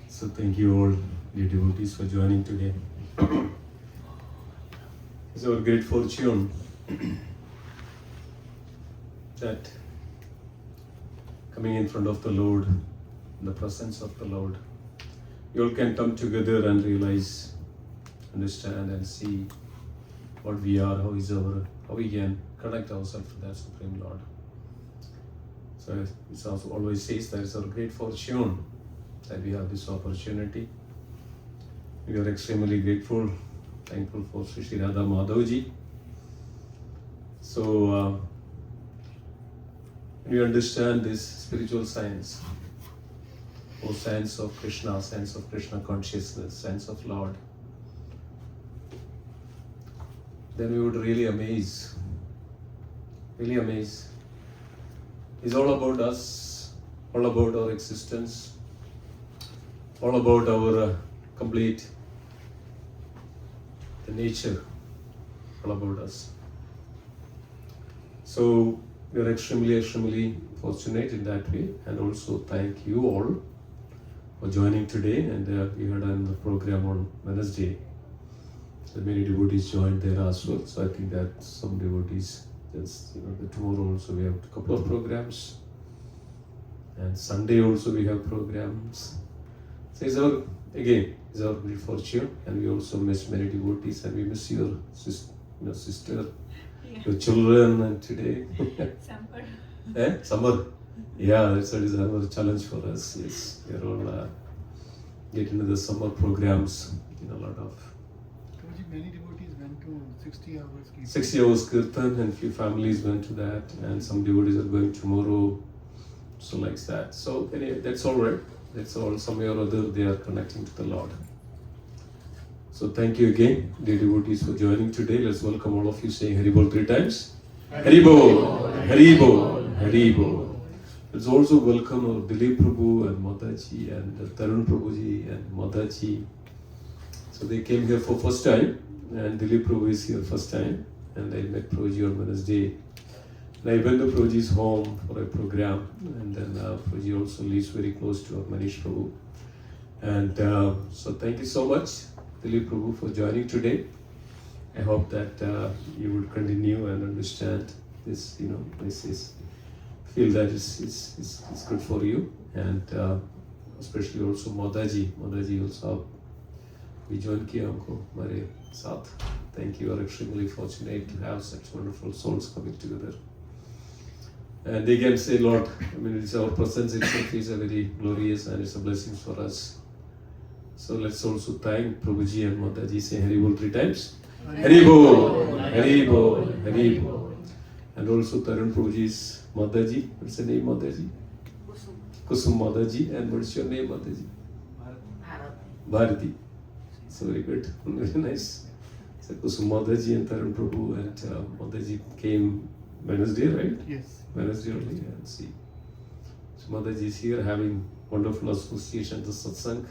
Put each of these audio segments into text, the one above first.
So thank you all, dear devotees, for joining today. It's our great fortune that coming in front of the Lord, in the presence of the Lord, you all can come together and realize, understand and see what we are, how we can connect ourselves to that Supreme Lord. So it also always says that it's our great fortune that we have this opportunity. We are extremely grateful, thankful for Sri Radha Madhavji. So when you understand this spiritual science, or science of Krishna consciousness, sense of Lord, then we would really amaze. It's all about us, all about our existence, all about our complete the nature, all about us. So we are extremely fortunate in that way, and also thank you all for joining today. And we had a program on Wednesday. So many devotees joined there as well. So I think that some devotees, tomorrow also we have a couple of programs, and Sunday also we have programs. So it's our great fortune, and we also miss many devotees, and we miss your sister, your children, and today. Summer. Yeah, that's another challenge for us. Yes, we are all getting into the summer programs in a lot of. Many devotees went to 60 hours kirtan. 60 hours kirtan, and few families went to that, and some devotees are going tomorrow. So like that. So anyway, that's all right. That's all. Some way or other, they are connecting to the Lord. So thank you again, dear devotees, for joining today. Let's welcome all of you saying Haribol 3 times. Haribol, Haribol, Haribol. Let's also welcome our Dilip Prabhu and Mataji and Tarun Prabhuji and Mataji. So they came here for first time, and Dilip Prabhu is here first time, and I met Prabhuji on Wednesday. And I went to Prabhuji's home for a program, and then Prabhuji also lives very close to Manish Prabhu. And so thank you so much, Dilip Prabhu, for joining today. I hope that you would continue and understand this, this is, feel that it's good for you, and especially also Madaji also we joined kiya humko hamare saath. Thank you. You are extremely fortunate to have such wonderful souls coming together. And they can say, Lord, it's our presence itself is a very glorious and it's a blessing for us. So let's also thank Prabhuji and Mataji. Say Haribol 3 times. Haribol, Haribol, Haribol. And also Tarun Prabhuji's Mataji. What's the name, Mataji? Kusum Mataji. And what's your name, Mataji? Bharati. So very good, very nice. So Kusum Mataji and Tarun Prabhu and Mataji came Wednesday, right? Yes. Wednesday only, and see. So Mataji is here having wonderful association to satsang.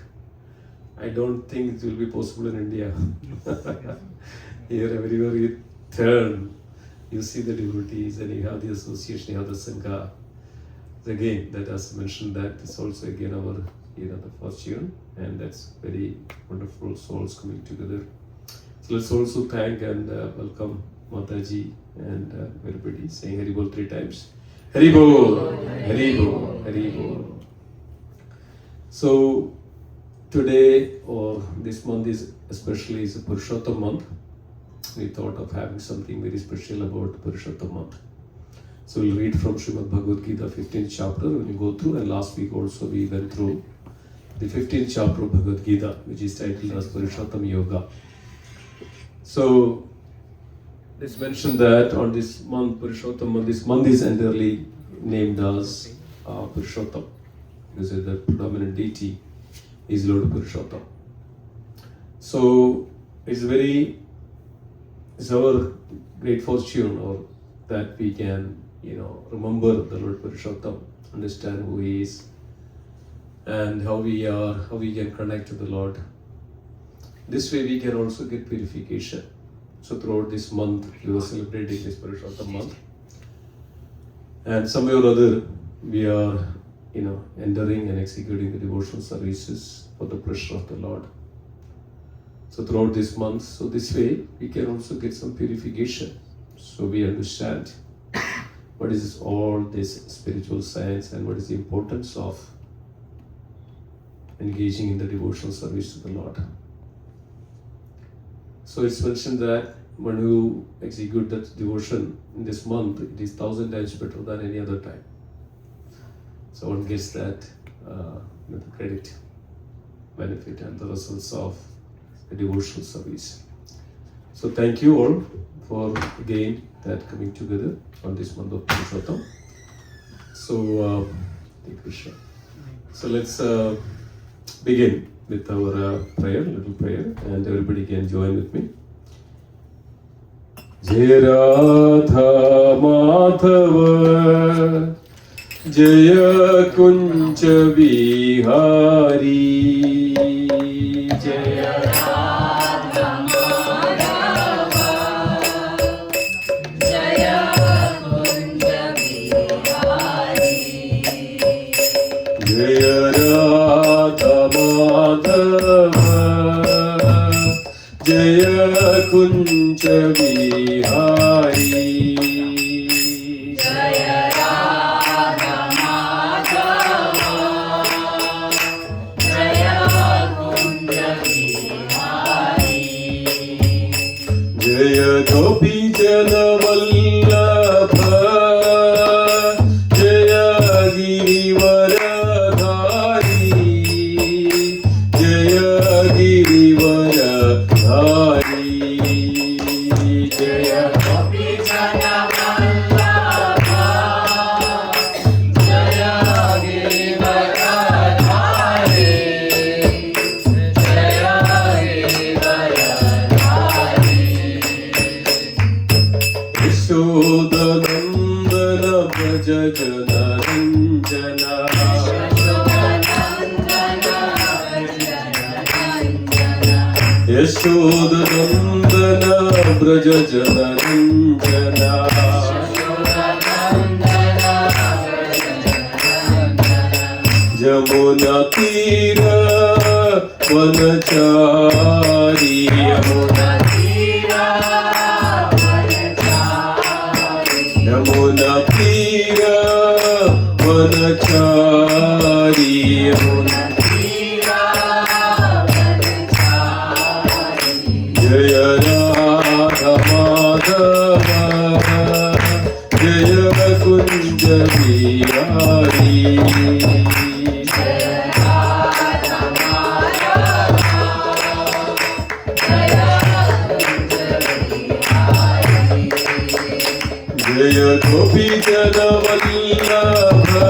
I don't think it will be possible in India. Here, everywhere you turn, you see the devotees and you have the association, you have the sangha. Again, that as mentioned, that is also again our the fortune, and that's very wonderful souls coming together. So let's also thank and welcome Mataji and everybody saying Haribol 3 times. Haribol, Haribol, Haribol. So today or this month is especially is a Purushotama month. We thought of having something very special about Purushotama month. So we'll read from Srimad Bhagavad Gita 15th chapter when you go through, and last week also we went through the 15th chapter of Bhagavad Gita, which is titled as Purushotama Yoga. So it's mentioned that on this month, Purushotama, this month is entirely named as Purushotama, because the predominant deity is Lord Purushotama. So it's our great fortune, or that we can, remember the Lord Purushotama, understand who He is, and how we can connect to the Lord. This way we can also get purification. So throughout this month, we are celebrating this Purushotama month. And some way or other, we are, entering and executing the devotional services for the pleasure of the Lord. So throughout this month, so this way we can also get some purification. So we understand what is all this spiritual science and what is the importance of engaging in the devotional service to the Lord. So it's mentioned that when you execute that devotion in this month, it is 1,000 times better than any other time. So one gets that the credit, benefit, and the results of the devotional service. So thank you all for again that coming together on this month of Purushotama. So thank you, Krishna. So let's begin with our little prayer, and everybody can join with me. Jai Radha Madhava Jaya Kunja Vihari Jaya Radha Madhava Jaya Kunja Vihari Jaya Radha Madhava Jaya Kunja Vihari Jaya Radha Madhava Jaya Kunja Vihari Jaya Gopi Jana Vallabha Jaya Girivaradhari Jaya Girivaradhari Jaya Gopi Jana Vallabha Jaya Girivaradhari Jaya Girivaradhari Yashodanandana Braja Jana Ranjana Yashodanandana Braja Jana Ranjana Jamuna Tira Vanachari Yamuna Tira Yamuna Tira Vanachari Yamuna Tira Jaya Radha Madhava Jaya Kunja Vihari Jaya Radha Madhava Jaya Kunja Vihari Jaya Gopi Jana Vallabha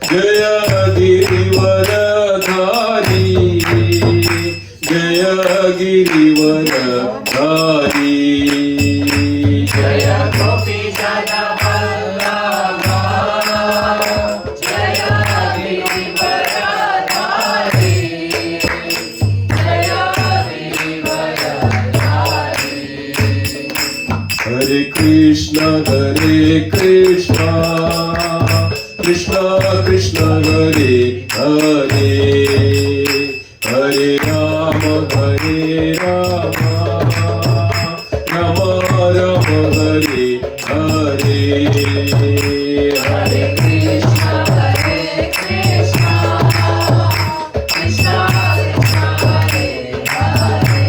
Jaya Girivaradhari Jaya Girivaradhari Jaya Gopi Jana Vallabha Jaya Girivaradhari Jaya Girivaradhari Hare Krishna Krishna Krishna Hare Hare Hare Rama Rama Rama Hare Hare Hare Krishna Krishna Krishna Hare Hare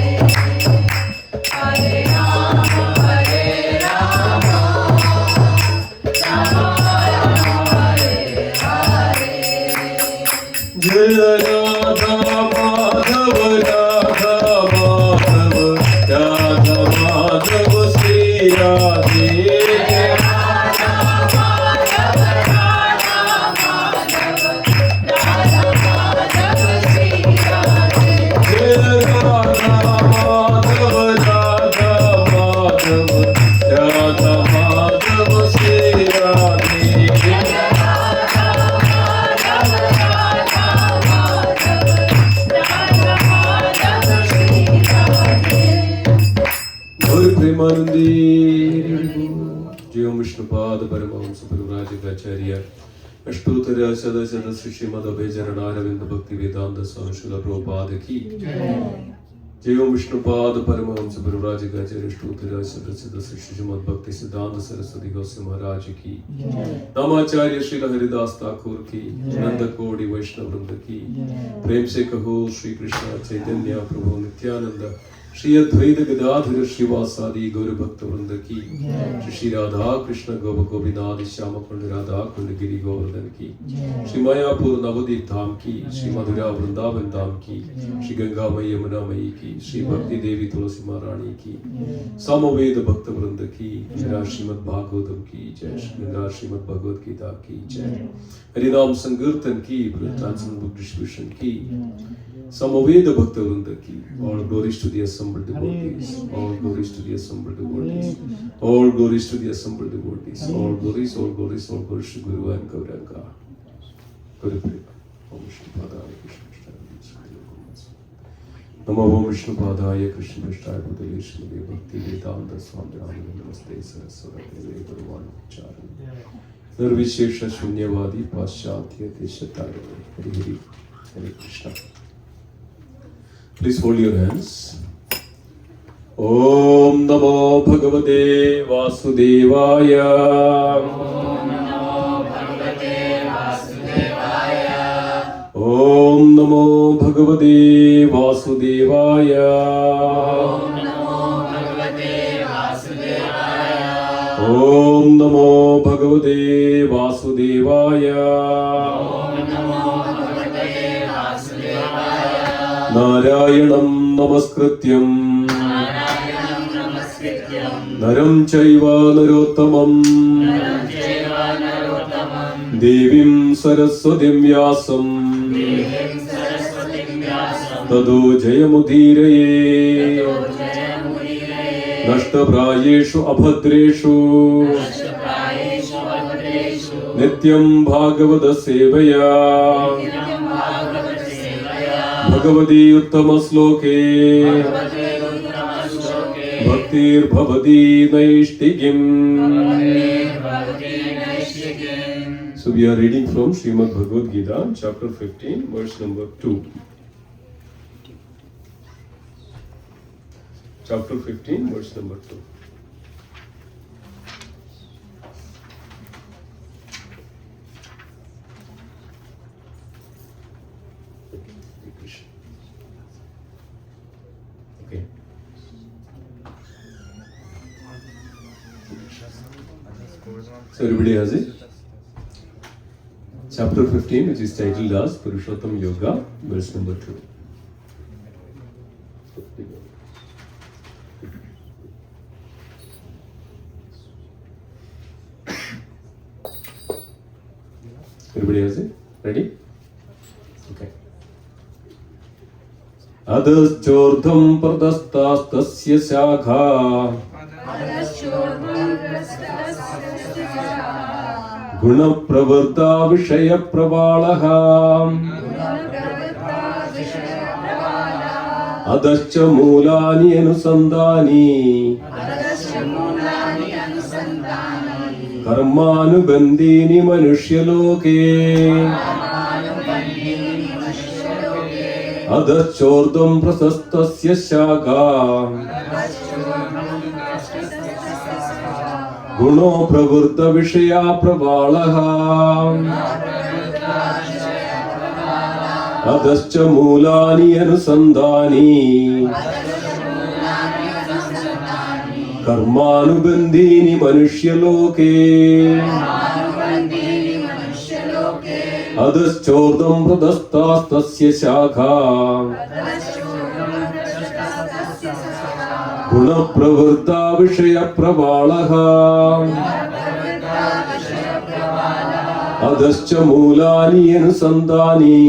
Hare Rama Rama Rama Hare Hare Jaya Radha Madhava Radha Madhava Radha Madhava Sri Radhe Jaya Radha Madhava Radha Madhava Radha Madhava Sri Radhe Jaya Radha Madhava Radha Madhava Radha Madhava Sri Radhe Jaya Radha Madhava Radha Madhava Radha Madhava Sri Radhe Gaur Premanandi Jaya Vishnupada Paramahamsa Parivraja Acharya अष्टोत्तर शत श्रीमद अभयचरणारविंद भक्ति वेदांत स्वामी श्रील प्रभुपाद की जय ओम विष्णुपाद परमहंस परिव्राजकाचार्य अष्टोत्तर शत श्रीमद भक्ति सिद्धांत सरस्वती गोस्वामी महाराज की नामाचार्य श्री हरिदास ठाकुर की नंद कोटि वैष्णव वृंद की प्रेम से कहो श्री कृष्ण चैतन्य प्रभु नित्यानंद श्री अद्वैत गदाधर श्रीवासादि गौर भक्त वृंद की श्री राधा कृष्ण गोविंद श्याम कुंड राधा कुंड गिरी गोवर्धन की श्री मायापुर नवदीप धाम की श्री मधुरा वृंदावन धाम की श्री गंगा मई यमुना मई की श्री भक्ति देवी तुलसी महारानी की सामवेद भक्त वृंद की मेरा श्रीमद भागवतम की जय गंगा श्रीमद भगवद गीता की जय हरिनाम संकीर्तन की ट्रांसलेशन बुक डिस्ट्रीब्यूशन की Samaveda Bhakta Vrinda ki. All glories to the assembled devotees. All glories to the assembled devotees. All glories to the assembled devotees. All glories to Guru and Gauranga. Guru Priya. Om Vishnu Padaya Krishna Vishnu. Namo Om Vishnu Padaya Krishna Vishnu Budale Shri Bhakti Vedanta Swami Ramana Namaste Saraswati Devi Guruvanu Charan. Nirvishesha Shunyavadi Paschatya Deshataya. Hari Hari. Hare Krishna. Please hold your hands. Om Namo Bhagavate Vasudevaya. Om Namo Bhagavate Vasudevaya. Om Namo Bhagavate Vasudevaya. Om Namo Bhagavate Vasudevaya. Om Namo Bhagavate Vasudevaya. Narayanam namaskrityam Naram chaiva narottamam Devim saraswatim vyasam Tado jayamudiraye Nashtaprayeshu abhadreshu Nityam bhagavata sevaya Bhagwati उत्तम श्लोके भक्तिर् भवति नैष्टिकीम्. So we are reading from Srimad Bhagavad Gita, chapter 15, verse number 2. Chapter 15, verse number 2. Okay. So everybody has it? Chapter 15, which is titled as Purushotama Yoga, verse number 2. Everybody has it? Ready? Okay. Adhaschordham pradastastasya shakha Guna pravarta vishaya pravalaha Adascha mulani anusandani Karmanubandhini manushya Adachordam prasastasya shaka Guno pravurta vishaya pravalaha Adascha mulani anusandani Karmanubandhini manushya loke Adhaschordam pradastastasya shakha Guna pravarta vishaya pravalaha Adascha mulani anusandani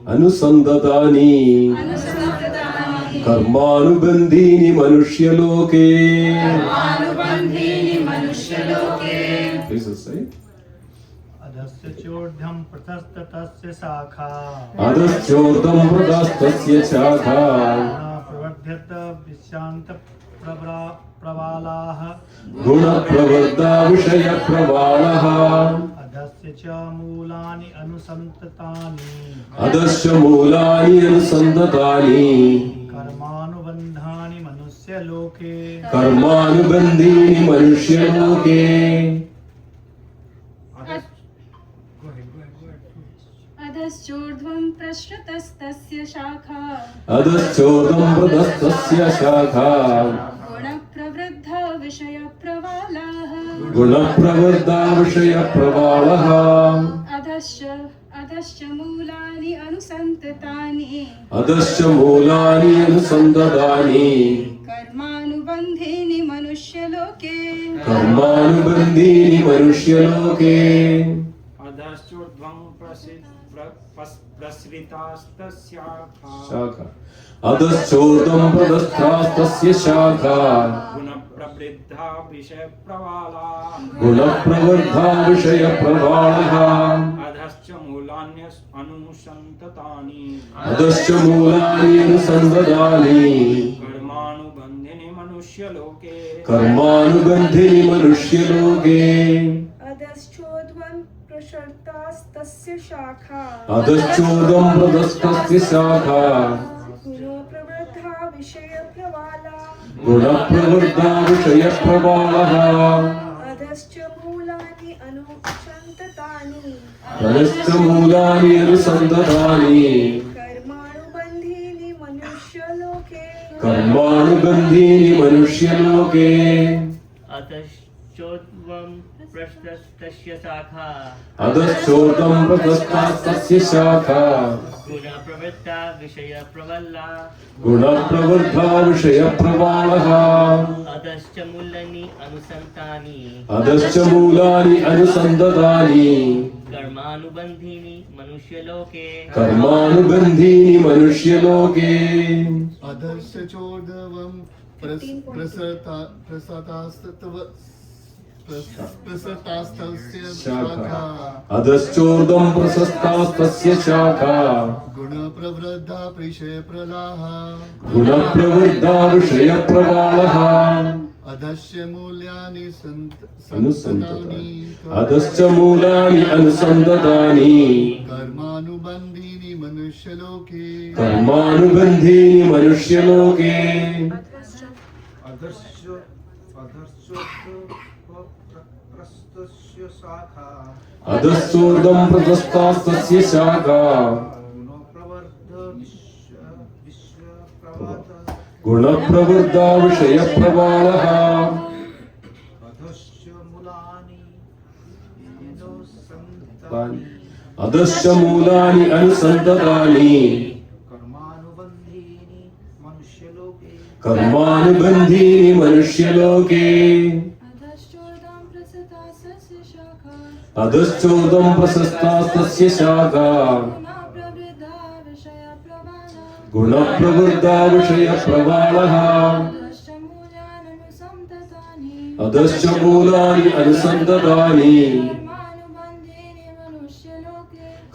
Anusandadani Karmanubandhini manushya loke. Please say. Adhaschordham pradastasya shakha Adhaschordham pradastasya shakha Pravardhyata प्रवालाः गुणप्रवृद्धा विषयप्रवालः अधस्य च मूलानि अनुसन्ततानि अधश्च मूलानि अनुसन्दतानि कर्मानुबन्धानि मनुष्यलोके कर्मानुबन्धीनि मनुष्यलोके अधश्चोर्ध्वं पृष्ठतस्तस्य शाखा अधश्चोर्ध्वं प्रदस्तस्य शाखा गुणप्रवृद्धा विषयप्रवालाः गुणप्रवृद्धा विषयप्रवालः अधश्च मूलानि अनुसन्ततानि अधश्च मूलानि अनुसन्दतानि कर्मानुबन्धीनि मनुष्यलोके कर्मानुबन्धीनि मनुष्यलोके अधश्चोर्ध्वं प्रसृतास्तस्याखा शाखा अधश्चोर्ध्वं प्रदस्थास्तस्य शाखा गुणप्रवृद्धा विषयप्रवाला गुणप्रवृद्धा विषयप्रवालः अधश्च मूलान्यस् अनुसन्ततानि अधश्च मूलानि अनुसन्दतानि कर्मानुबन्धिनि मनुष्यलोके कर्मानुबन्धिनि मनुष्यलोके अधश्चोर्ध्वं प्रसृतास्तस्य शाखा अधश्चोर्ध्वं प्रदस्थस्य शाखा गुणप्रवृद्धा विषयप्रवाला गुणप्रवृद्धा विषयप्रवालः अधश्च मूलानि अनुसन्ततानि अधश्च मूलानि अनुसन्दतानि कर्मानुबन्धीनि मनुष्यलोके कर्मानुबन्धीनि मनुष्यलोके अतश्चोर्ध्वं पृष्ठतस्य शाखा अधश्चोर्ध्वं प्रदस्थास्तस्य शाखा गुणप्रवृत्ता विषयप्रवला गुणप्रवृद्धा विषयप्रवालः अधश्च मूलानि अनुसन्तानि अधश्च मूलानि अनुसन्दतानि कर्मानुबन्धीनि मनुष्यलोके कर्मानुबन्धीनि मनुष्यलोके अधश्च चोर्ध्वं प्रसृतास्तस्य शाखा अधश्चोर्ध्वं प्रशस्तास्तस्य शाखा गुणप्रवृद्धा विषयप्रवालः गुणप्रवृद्धा विषयप्रवालः अधश्च मूल्यानि अनुसन्दतानि सन्ततानि अधश्च मूलानि अनुसन्दतानि कर्मानुबन्धीनि मनुष्यलोके कर्मानुबन्धीनि मनुष्यलोके अधश्चोर्ध्वं प्रदस्थास्तस्य शाखा गुणप्रवृद्धा विषयप्रवालः अधश्च मूलानि अनुसन्ततानि कर्मानुबन्धीनि मनुष्यलोके अधश्चोर्ध्वं प्रशस्तास्तस्य शाखा गुणप्रवृद्धा विषयप्रवालः अधश्च मूलानि अनुसन्ततानि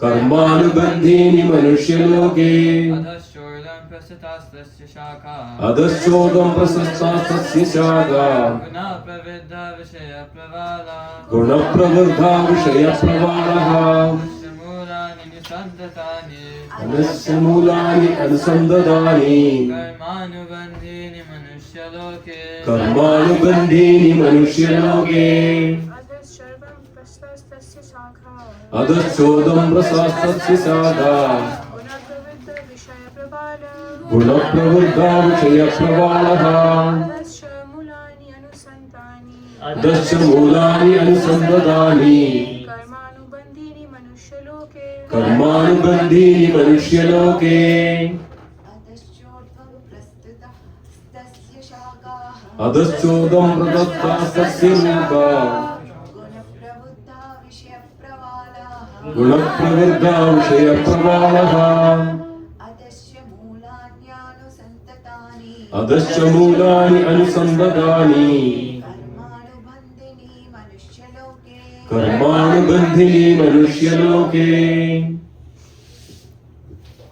कर्मानुबन्धीनि मनुष्यलोके अधश्चोर्ध्वं प्रसृतास्तस्य शाखा अधश्चोर्ध्वं प्रशस्तास्तस्य शाखा गुणप्रवृद्धा विषयप्रवाला गुणप्रवृद्धा विषयप्रवालः अधश्च मूलानि निसन्ततानि अधश्च मूलानि अनुसन्दतानि कर्मानुबन्धीनि मनुष्यलोके कर्मानुबन्धीनि मनुष्यलोके अधश्चोर्ध्वं प्रशस्तस्य शाखा गुणप्रवृद्धा विषयप्रवालः अधश्च मूलानि अनुसन्दतानि कर्मानुबन्धीनि मनुष्यलोके अधश्चोर्ध्वं प्रदस्थास्तस्य शाखा गुणप्रवृद्धा विषयप्रवालः अधश्च मूलानि अनुसन्दतानि कर्मानुबन्धिनि मनुष्यलोके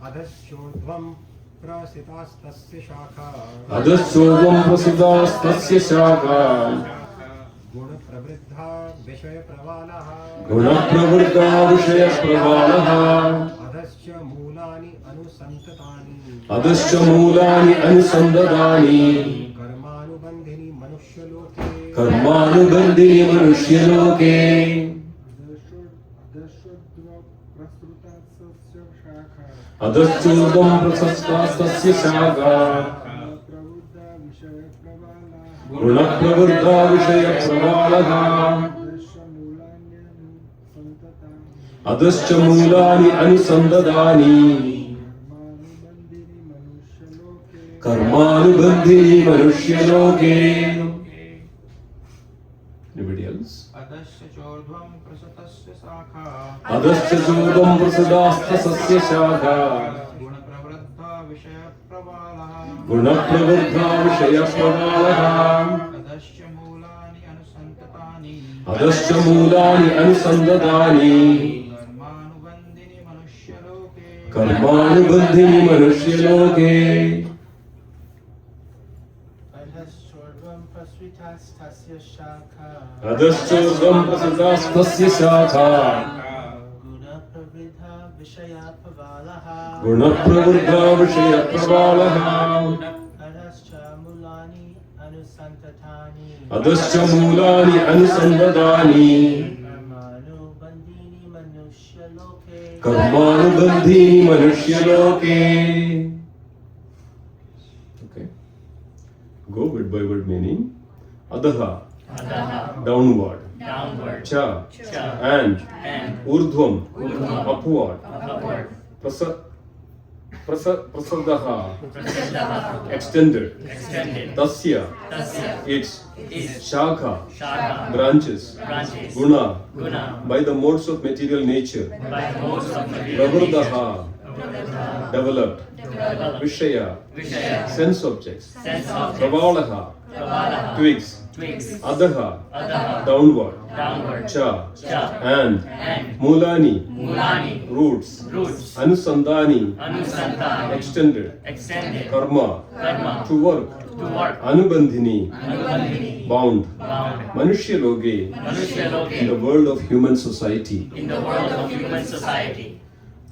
अधश्चोर्ध्वं प्रसितास्तस्य शाखा अधश्चोर्ध्वं प्रसितास्तस्य शाखा गुणप्रवृद्धा विषयप्रवालः गुणप्रवृद्धा विषयप्रवालः अधश्च मूलानि अनुसन्ततानि अधश्च मूलानि अनुसन्ददानि कर्मानुबन्धिनि मनुष्यलोके कर्मानुबन्धिनि मनुष्यलोके अधश्चोर्ध्वं प्रशस्तास्तस्य शाखा गुणप्रवृद्धा विषयप्रवालः अधश्च मूलानि अनुसन्ददानि कर्मानुबन्धिनि मनुष्यलोके. Anybody else? अधश्च चोर्ध्वं प्रसतस्य शाखा अधश्च चोर्ध्वं प्रसदास्तस्य शाखा गुणप्रवृद्धा विषयप्रवालः गुणप्रवृद्धा विषयप्रवालः अधश्च मूलानि अनुसन्ततानि अधश्च मूलानि अनुसन्ददानि कर्मानुबन्धिनि मनुष्यलोके कर्मानुबन्धिनि मनुष्यलोके. अधश्चोर्ध्वं प्रस्वितास्तस्य शाखा अधश्चोर्ध्वं प्रसदास्तस्य शाखा गुणप्रवृद्धा विषयप्रवालः गुणप्रवृद्धा विषयप्रवालः अधश्च मूलानि अनुसन्ततानि अधश्च मूलानि अनुसन्ददानि कर्मानुबन्धिनि मनुष्यलोके कर्मानुबन्धिनि मनुष्यलोके. Okay. Go word by word meaning. Adaha, downward. Cha, and. Urdhvam, upward. Prasadaha, extended. Tasya, its. Shakha, branches. Guna, by the modes of material nature. Pravrudaha, developed. Vishaya, sense objects. Pravalaha, twigs. Adaha, downward. Cha, and. Mulani, roots. Anusandani, extended. Karma, to work. Anubandhini, bound. Manushya-loge, in the world of human society.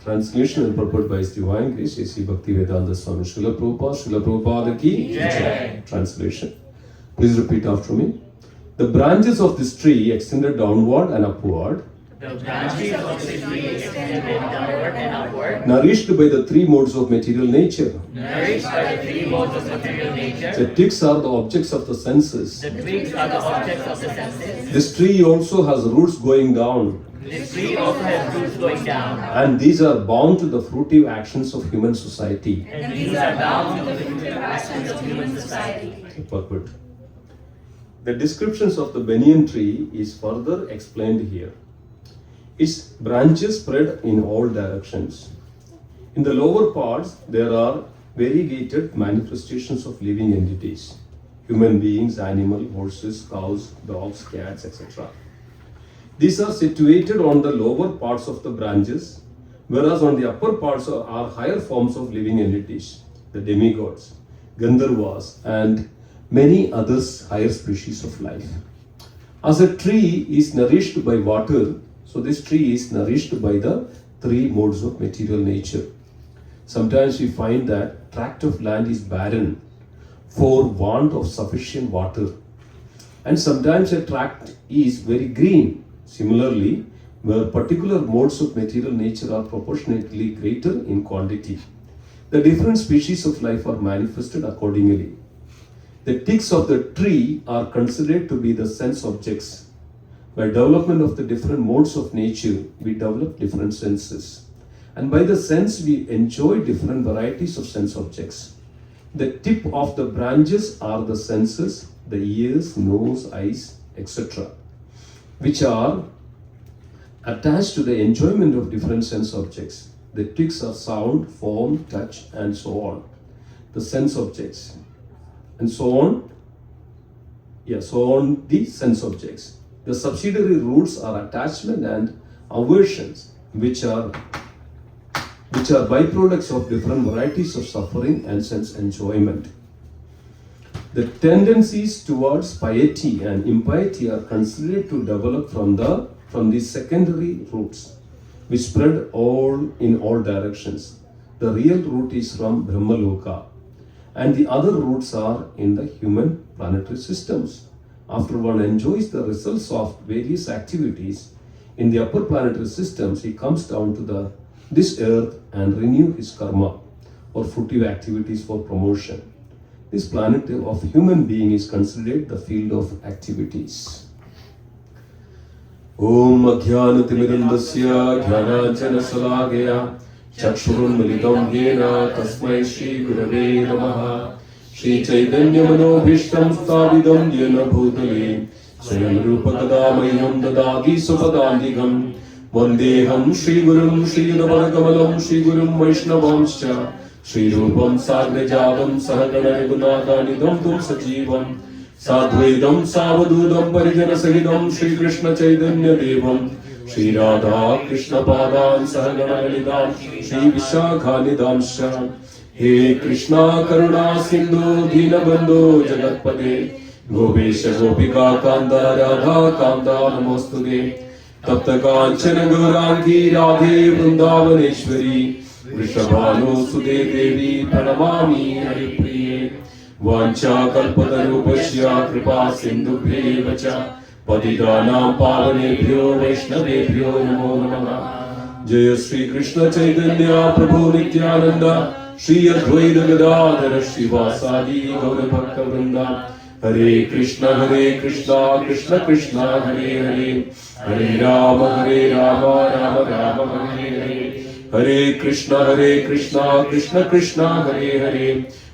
Translation and purport by His Divine Grace, A.C. Bhaktivedanta Swami Srila Prabhupada ki Jai. Translation. Please repeat after me. The branches of this tree extended downward and upward, nourished by the three modes of material nature. The twigs are the objects of the senses. This tree also has roots going down. And these are bound to the fruitive actions of human society. Purport. The descriptions of the banyan tree is further explained here. Its branches spread in all directions. In the lower parts, there are variegated manifestations of living entities: human beings, animals, horses, cows, dogs, cats, etc. These are situated on the lower parts of the branches, whereas on the upper parts are higher forms of living entities, the demigods, Gandharvas, and many other higher species of life. As a tree is nourished by water, so this tree is nourished by the three modes of material nature. Sometimes we find that tract of land is barren for want of sufficient water, and sometimes a tract is very green. Similarly, where particular modes of material nature are proportionately greater in quantity, the different species of life are manifested accordingly. The twigs of the tree are considered to be the sense objects. By development of the different modes of nature, we develop different senses. And by the sense, we enjoy different varieties of sense objects. The tip of the branches are the senses, the ears, nose, eyes, etc., which are attached to the enjoyment of different sense objects. The twigs are sound, form, touch, and so on. The sense objects. And so on. So on the sense objects. The subsidiary roots are attachment and aversions, which are which are byproducts of different varieties of suffering and sense enjoyment. The tendencies towards piety and impiety are considered to develop from these secondary roots, which spread in all directions. The real root is from Brahmaloka, and the other roots are in the human planetary systems. After one enjoys the results of various activities in the upper planetary systems, he comes down to this earth and renew his karma or fruitive activities for promotion. This planet of human being is considered the field of activities. Om Ajnanatimidandasya Jnananjanasalakaya Chakshurunmilitam Yena Tasmai Shri Gurave Namaha Shri Chaitanya Manobhishtam Sthavidam Yena Bhutale Swayam Rupa Kadamayam Dadadi Supadandikam Vandeham Shri Gurum Shri Yudavadakamalam Shri Gurum Vaishnavamscha Shri Rupam Sagrajavam Sahagana Gunadhanidam Tum Sajivam Sadvaidam Savadudam Parijana Sahidam Shri Krishna Chaitanya Devam Shri Radha Krishna Padan Sahagana Lalitam Shri Vishakhanidamscha He Krishna Karuna Sindhu Dinabandhu Jagatpade Gopesha Gopika Kanda Radha Kanda Namastude Tapta Kanchana Gaurangi Radhe Vrindavaneshwari Vrishabhanu Sude Devi Pranamami Haripriye Vancha Kalpatarupasya Kripa Sindhubhye Vacha Patitanam Pavanebhyo Vaishnavebhyo Namo Namaha Jaya Sri Krishna Chaitanya Prabhu Nityananda Shri Advaita Gadadhara Shivasadi Gaura Bhakta Vrinda Hare Krishna Krishna Krishna Hare Hare Hare Rama Rama Rama Hare Hare Hare Krishna Krishna Krishna Hare Hare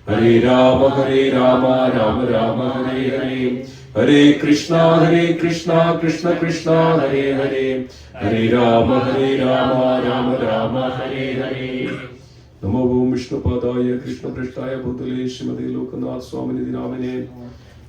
Hare Rama Rama Rama Hare Hare Hare Krishna Krishna Krishna Hare Hare Hare Rama Rama Hare Hare Namo Om Vishnu Padaya Krishna Prasthaya Bhutale Srimate Lokanath Swamini Dinamine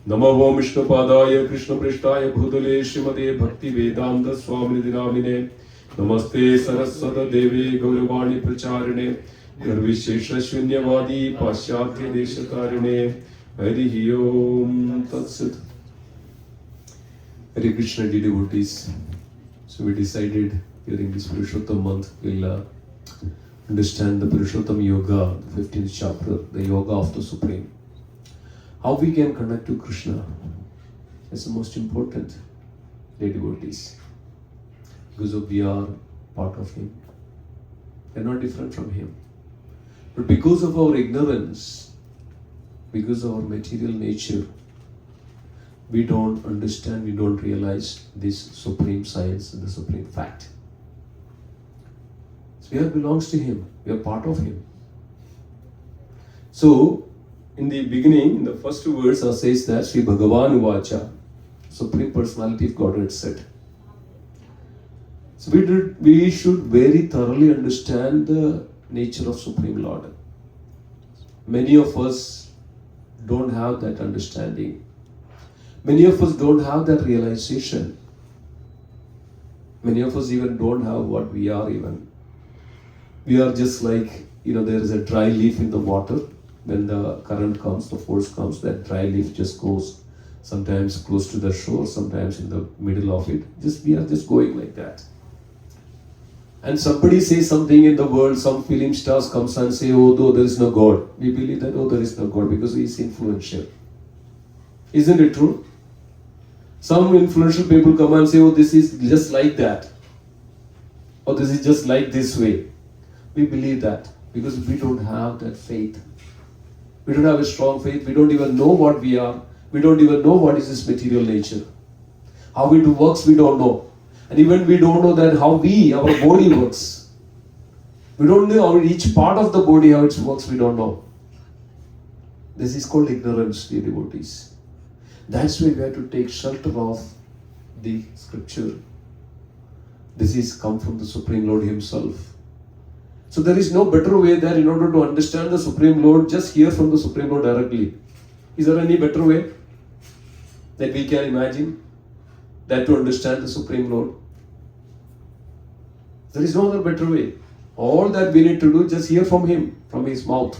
Namo Om Vishnu Padaya Krishna Prasthaya Bhutale Srimate Bhakti Vedanta Swamini Dinamine Namaste Saraswata Devi Gauravani Pracharine Nirvishesha Shunyavadi Paschatya Deshakarine Hari Om Tat Sat. Hare Krishna devotees. So we decided during this Purushotama month we'll understand the Purushotama Yoga, the 15th chapter, the Yoga of the Supreme. How we can connect to Krishna is the most important, devotees. Because we are part of Him. We are not different from Him. But because of our ignorance, because of our material nature, we don't understand, we don't realize this supreme science and the supreme fact. So we are belongs to Him, we are part of Him. So, in the beginning, in the first two verses, says that Sri Bhagavan Uvacha, Supreme Personality of Godhead said. So we should very thoroughly understand the nature of Supreme Lord. Many of us don't have that understanding. Many of us don't have that realization. Many of us even don't have what we are even. We are just like, there is a dry leaf in the water. When the current comes, the force comes, that dry leaf just goes sometimes close to the shore, sometimes in the middle of it. We are just going like that. And somebody says something in the world, some film stars comes and say, oh, though there is no God. We believe that, oh, there is no God because He is influential. Isn't it true? Some influential people come and say, oh, this is just like that. Or this is just like this way. We believe that because we don't have that faith. We don't have a strong faith. We don't even know what we are. We don't even know what is this material nature. How it works, we don't know. And even we don't know that how our body works. We don't know each part of the body, how it works, we don't know. This is called ignorance, dear devotees. That's why we have to take shelter of the scripture. This is come from the Supreme Lord Himself. So there is no better way there in order to understand the Supreme Lord, just hear from the Supreme Lord directly. Is there any better way that we can imagine that to understand the Supreme Lord? There is no other better way. All that we need to do, just hear from him, from his mouth.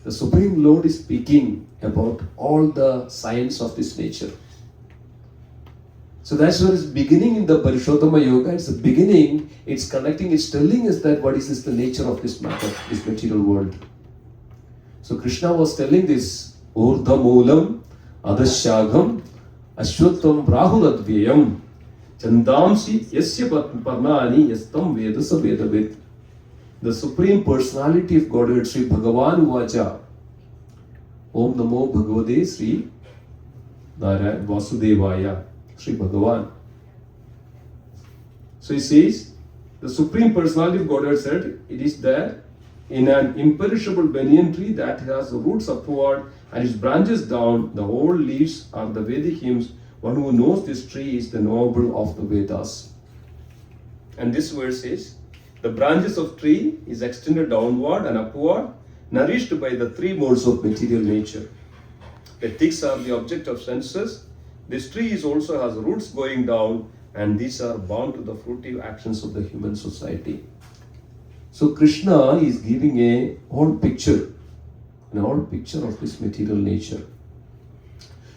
The Supreme Lord is speaking about all the science of this nature. So that's where it's beginning in the Purushotama Yoga. It's the beginning, it's connecting, it's telling us that what is the nature of this matter, this material world. So Krishna was telling this, Urdha Moolam, Adashyagam, Ashwattam Brahuradvyayam, Chandamsi Yasya Parnani Yastam Vedasa Vedavid. The Supreme Personality of Godhead, Sri Bhagavan Vacha, Om Namo Bhagavate Sri Narayana Vasudevaya, Sri Bhagavan. So he says, the Supreme Personality of Godhead said, it is there in an imperishable banyan tree that has the roots upward and its branches down. The old leaves are the Vedic hymns. One who knows this tree is the knowable of the Vedas. And this verse says, the branches of tree is extended downward and upward, nourished by the three modes of material nature. The twigs are the object of senses. This tree is also has roots going down, and these are bound to the fruitive actions of the human society. So Krishna is giving an old picture of this material nature.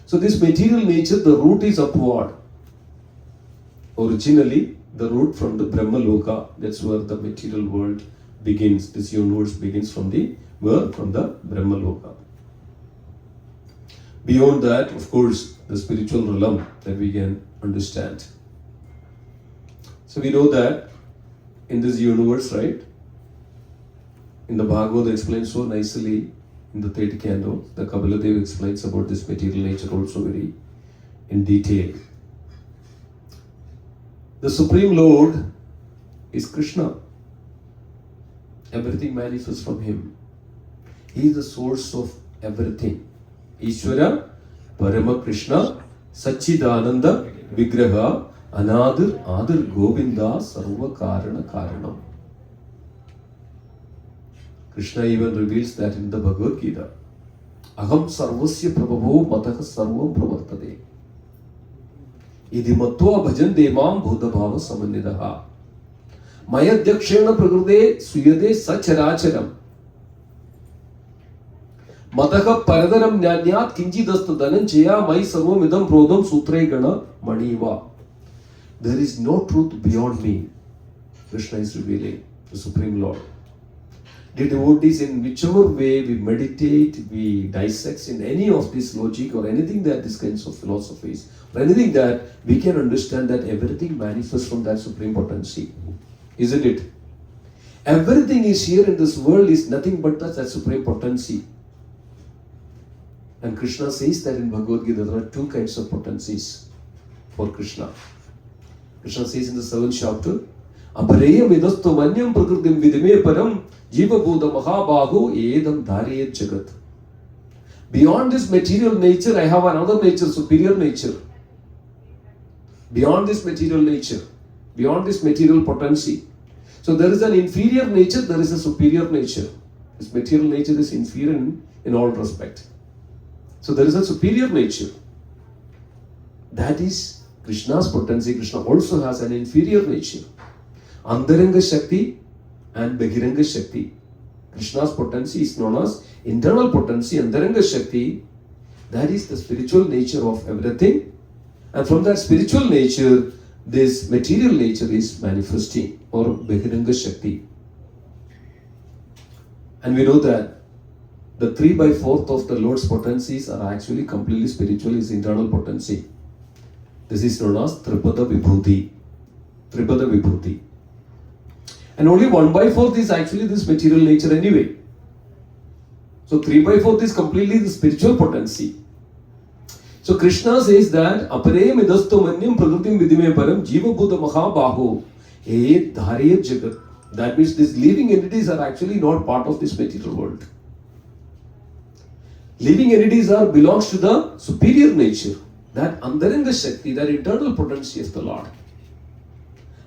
So this material nature, the root is upward. Originally, the root from the Brahma Loka, that's where the material world begins. This universe begins from the Brahma Loka. Beyond that, of course, the spiritual realm that we can understand. So we know that in this universe, right? In the Bhagavad explains so nicely in the third canto. The Kabbalah Dev explains about this material nature also very in detail. The Supreme Lord is Krishna. Everything manifests from him. He is the source of everything. Ishvara, Parama Krishna, Sachidananda, Vigraha, Anadir, Adir Govinda, Sarva Karana Karanam. Krishna even reveals that in the Bhagavad Gita. Aham sarvasya prabhavo matah sarvam pravartade. Idhi matva bhajan demam bhudabhava samannidaha. Mayadhyakshena prakrute suyade sacharacharam. Matah paradaram nyanyat kinchidasta dhananjaya mai sarvam idam prodam sutre gana maniva. There is no truth beyond me. Krishna is revealing, the Supreme Lord. The devotees, in whichever way we meditate, we dissect in any of this logic or anything that these kinds of philosophies, or anything that we can understand that everything manifests from that supreme potency. Isn't it? Everything is here in this world is nothing but that supreme potency. And Krishna says that in Bhagavad Gita there are two kinds of potencies for Krishna. Krishna says in the 7th chapter, Apareya midastu manyam prakritim vidime param jiva bhuta mahabahu edam dhariyat jagat. Beyond this material nature, I have another nature, superior nature. Beyond this material nature, beyond this material potency. So there is an inferior nature, there is a superior nature. This material nature is inferior in all respect. So there is a superior nature. That is Krishna's potency. Krishna also has an inferior nature. Antaranga Shakti and Bahiranga Shakti. Krishna's potency is known as internal potency, Antaranga Shakti. That is the spiritual nature of everything. And from that spiritual nature, this material nature is manifesting, or Bahiranga Shakti. And we know that the 3/4 of the Lord's potencies are actually completely spiritual, his internal potency. This is known as Tripada Vibhuti. Tripada Vibhuti. And only 1/4 is actually this material nature anyway. So 3/4 is completely the spiritual potency. So Krishna says that apare midastu manyam prakritim vidime param jiva bhuta mahabaho e dhariyat jagat. That means these living entities are actually not part of this material world. Living entities belongs to the superior nature, that Antaranga Shakti, that internal potency of the Lord.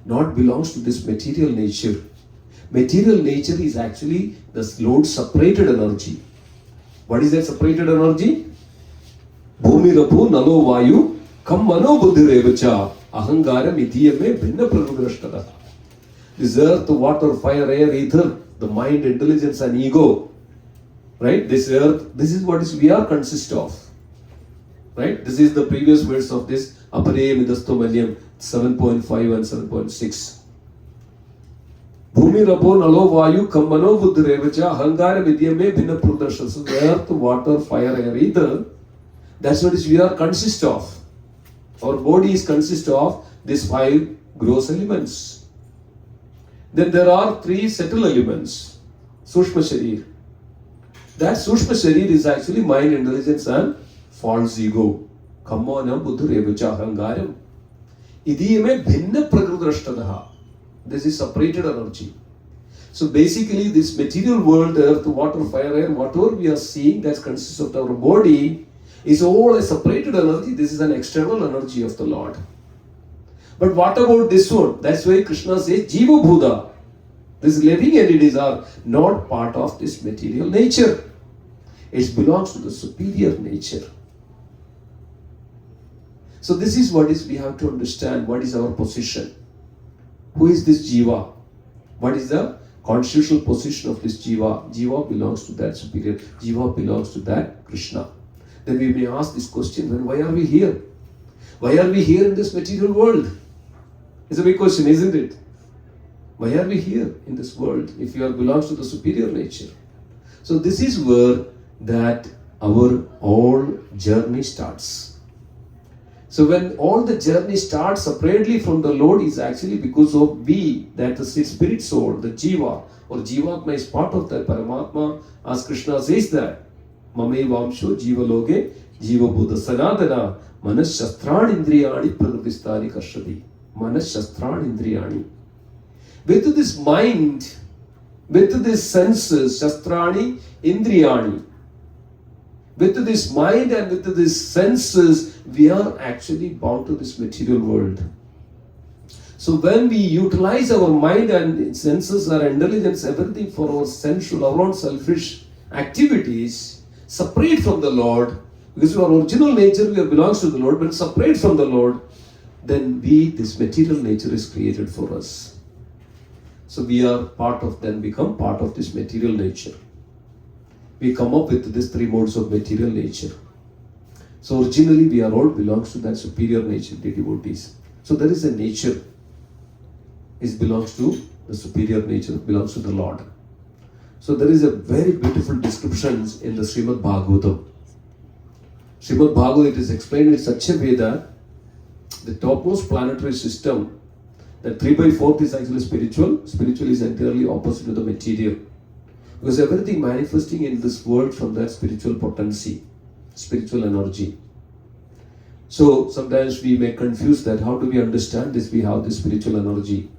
Not belongs to this material nature. Material nature is actually the Lord's separated energy. What is that separated energy? Bhumi Rapu Nalo Vayu Kam Mano Buddhirevacha Ahangaram Idiyame Bhinna Pranugrashtata. This earth, water, fire, air, ether, the mind, intelligence and ego. Right? This earth, this is what we are consist of. Right? This is the previous verse of this Apare Midasto Malyam 7.5 and 7.6. Bhumi Rabo Nalo Vayu Kamano Buddharevacha Hangara Vidyame Bhinna Prudarshan. So the earth, water, fire, air, ether, that's what we are consist of. Our body is consist of these 5 gross elements. Then there are 3 subtle elements. Sushma Sharir. That Sushma Sharir is actually mind, intelligence and false ego. Kamana Buddharevacha Hangaram. Idiyame Bhinna Prakrudashtadaha. This is separated energy. So basically this material world, earth, water, fire, air, whatever we are seeing that consists of our body is all a separated energy. This is an external energy of the Lord. But what about this one? That's why Krishna says Jiva Bhuda. These living entities are not part of this material nature. It belongs to the superior nature. So this is what is we have to understand. What is our position? Who is this Jiva? What is the constitutional position of this Jiva? Jiva belongs to that superior. Jiva belongs to that Krishna. Then we may ask this question, then why are we here? Why are we here in this material world? It's a big question, isn't it? Why are we here in this world if you belongs to the superior nature? So this is where that our whole journey starts. So when all the journey starts separately from the Lord is actually because of we, that the spirit soul, the Jiva or Jivatma is part of that Paramatma, as Krishna says that. Mame Vamsho Jiva Loge Jiva Buddha Sanadana Manas Shastran Indriyani Prakristari Karshadi. Manas Shastran Indriyani. With this mind, with these senses, Shastrani Indriyani. With this mind and with these senses, we are actually bound to this material world. So when we utilize our mind and senses, our intelligence, everything for our sensual, our own selfish activities, separate from the Lord, because our original nature belongs to the Lord, but separate from the Lord, then this material nature is created for us. So we are become part of this material nature. We come up with these 3 modes of material nature. So originally we are all belongs to that superior nature, the devotees. So there is a nature. It belongs to the superior nature, belongs to the Lord. So there is a very beautiful descriptions in the Srimad Bhagavatam. Srimad Bhagavatam, it is explained in such a way that the topmost planetary system, that 3/4 is actually spiritual. Spiritual is entirely opposite to the material. Because everything manifesting in this world from that spiritual potency, spiritual energy. So sometimes we may confuse that. How do we understand this? We have this spiritual energy.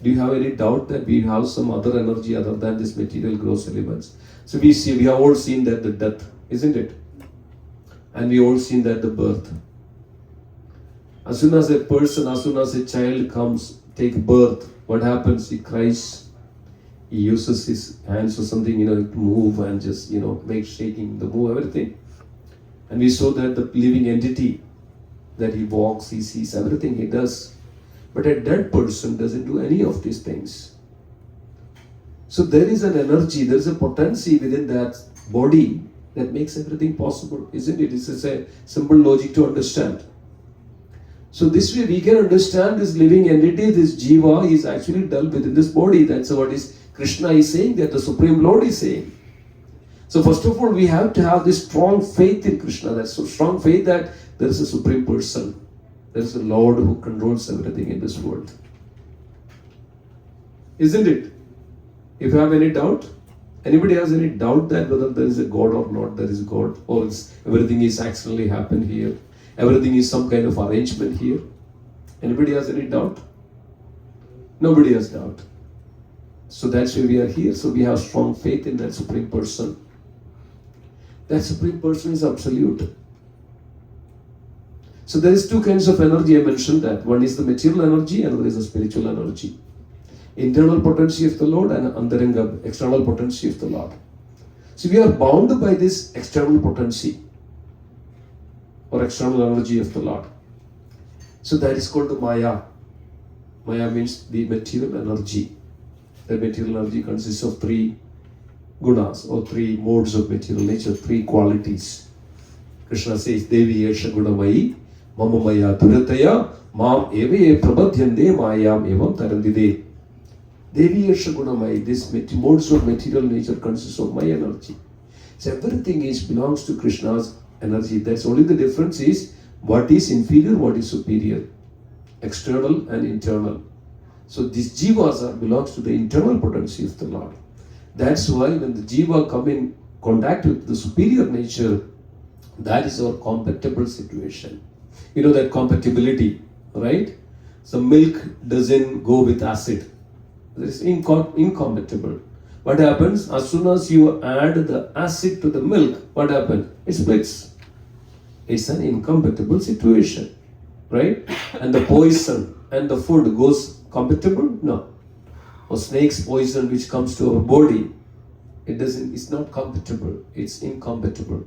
Do you have any doubt that we have some other energy other than this material gross elements? So we have all seen that the death, isn't it? And we all seen that the birth. As soon as a child comes, take birth, what happens? He cries. He uses his hands or something, to move and just, make shaking, move everything. And we saw that the living entity, that he walks, he sees, everything he does. But a dead person doesn't do any of these things. So there is an energy, there is a potency within that body that makes everything possible, isn't it? It's a simple logic to understand. So this way we can understand this living entity, this Jiva is actually dwelt within this body. That's what Krishna is saying, that the Supreme Lord is saying. So first of all, we have to have this strong faith in Krishna. That's so strong faith that there is a Supreme Person. There is a Lord who controls everything in this world. Isn't it? If you have any doubt, anybody has any doubt that whether there is a God or not, there is God, or everything is accidentally happened here, everything is some kind of arrangement here? Anybody has any doubt? Nobody has doubt. So that's why we are here. So we have strong faith in that Supreme Person. That Supreme Person is absolute. So there is two kinds of energy. I mentioned that. One is the material energy, another is the spiritual energy. Internal potency of the Lord and Antaranga, external potency of the Lord. So we are bound by this external potency or external energy of the Lord. So that is called the Maya. Maya means the material energy. The material energy consists of three gunas or three modes of material nature, three qualities. Krishna says, Devi Yesha Gunamayi, Mama Maya Durataya, Mam Eve Prabhadyande Mayam Evam Tarandide. Devi Yesha Gunamayi, this modes of material nature consists of my energy. So everything belongs to Krishna's energy. That's only the difference is what is inferior, what is superior. External and internal. So this jivas belongs to the internal potency of the Lord. That's why when the jiva come in contact with the superior nature, that is our compatible situation. You know that compatibility, right? So milk doesn't go with acid. It's incompatible. What happens? As soon as you add the acid to the milk, what happens? It splits. It's an incompatible situation, right? And the poison and the food goes compatible? No. Or snake's poison which comes to our body, it's not compatible. It's incompatible.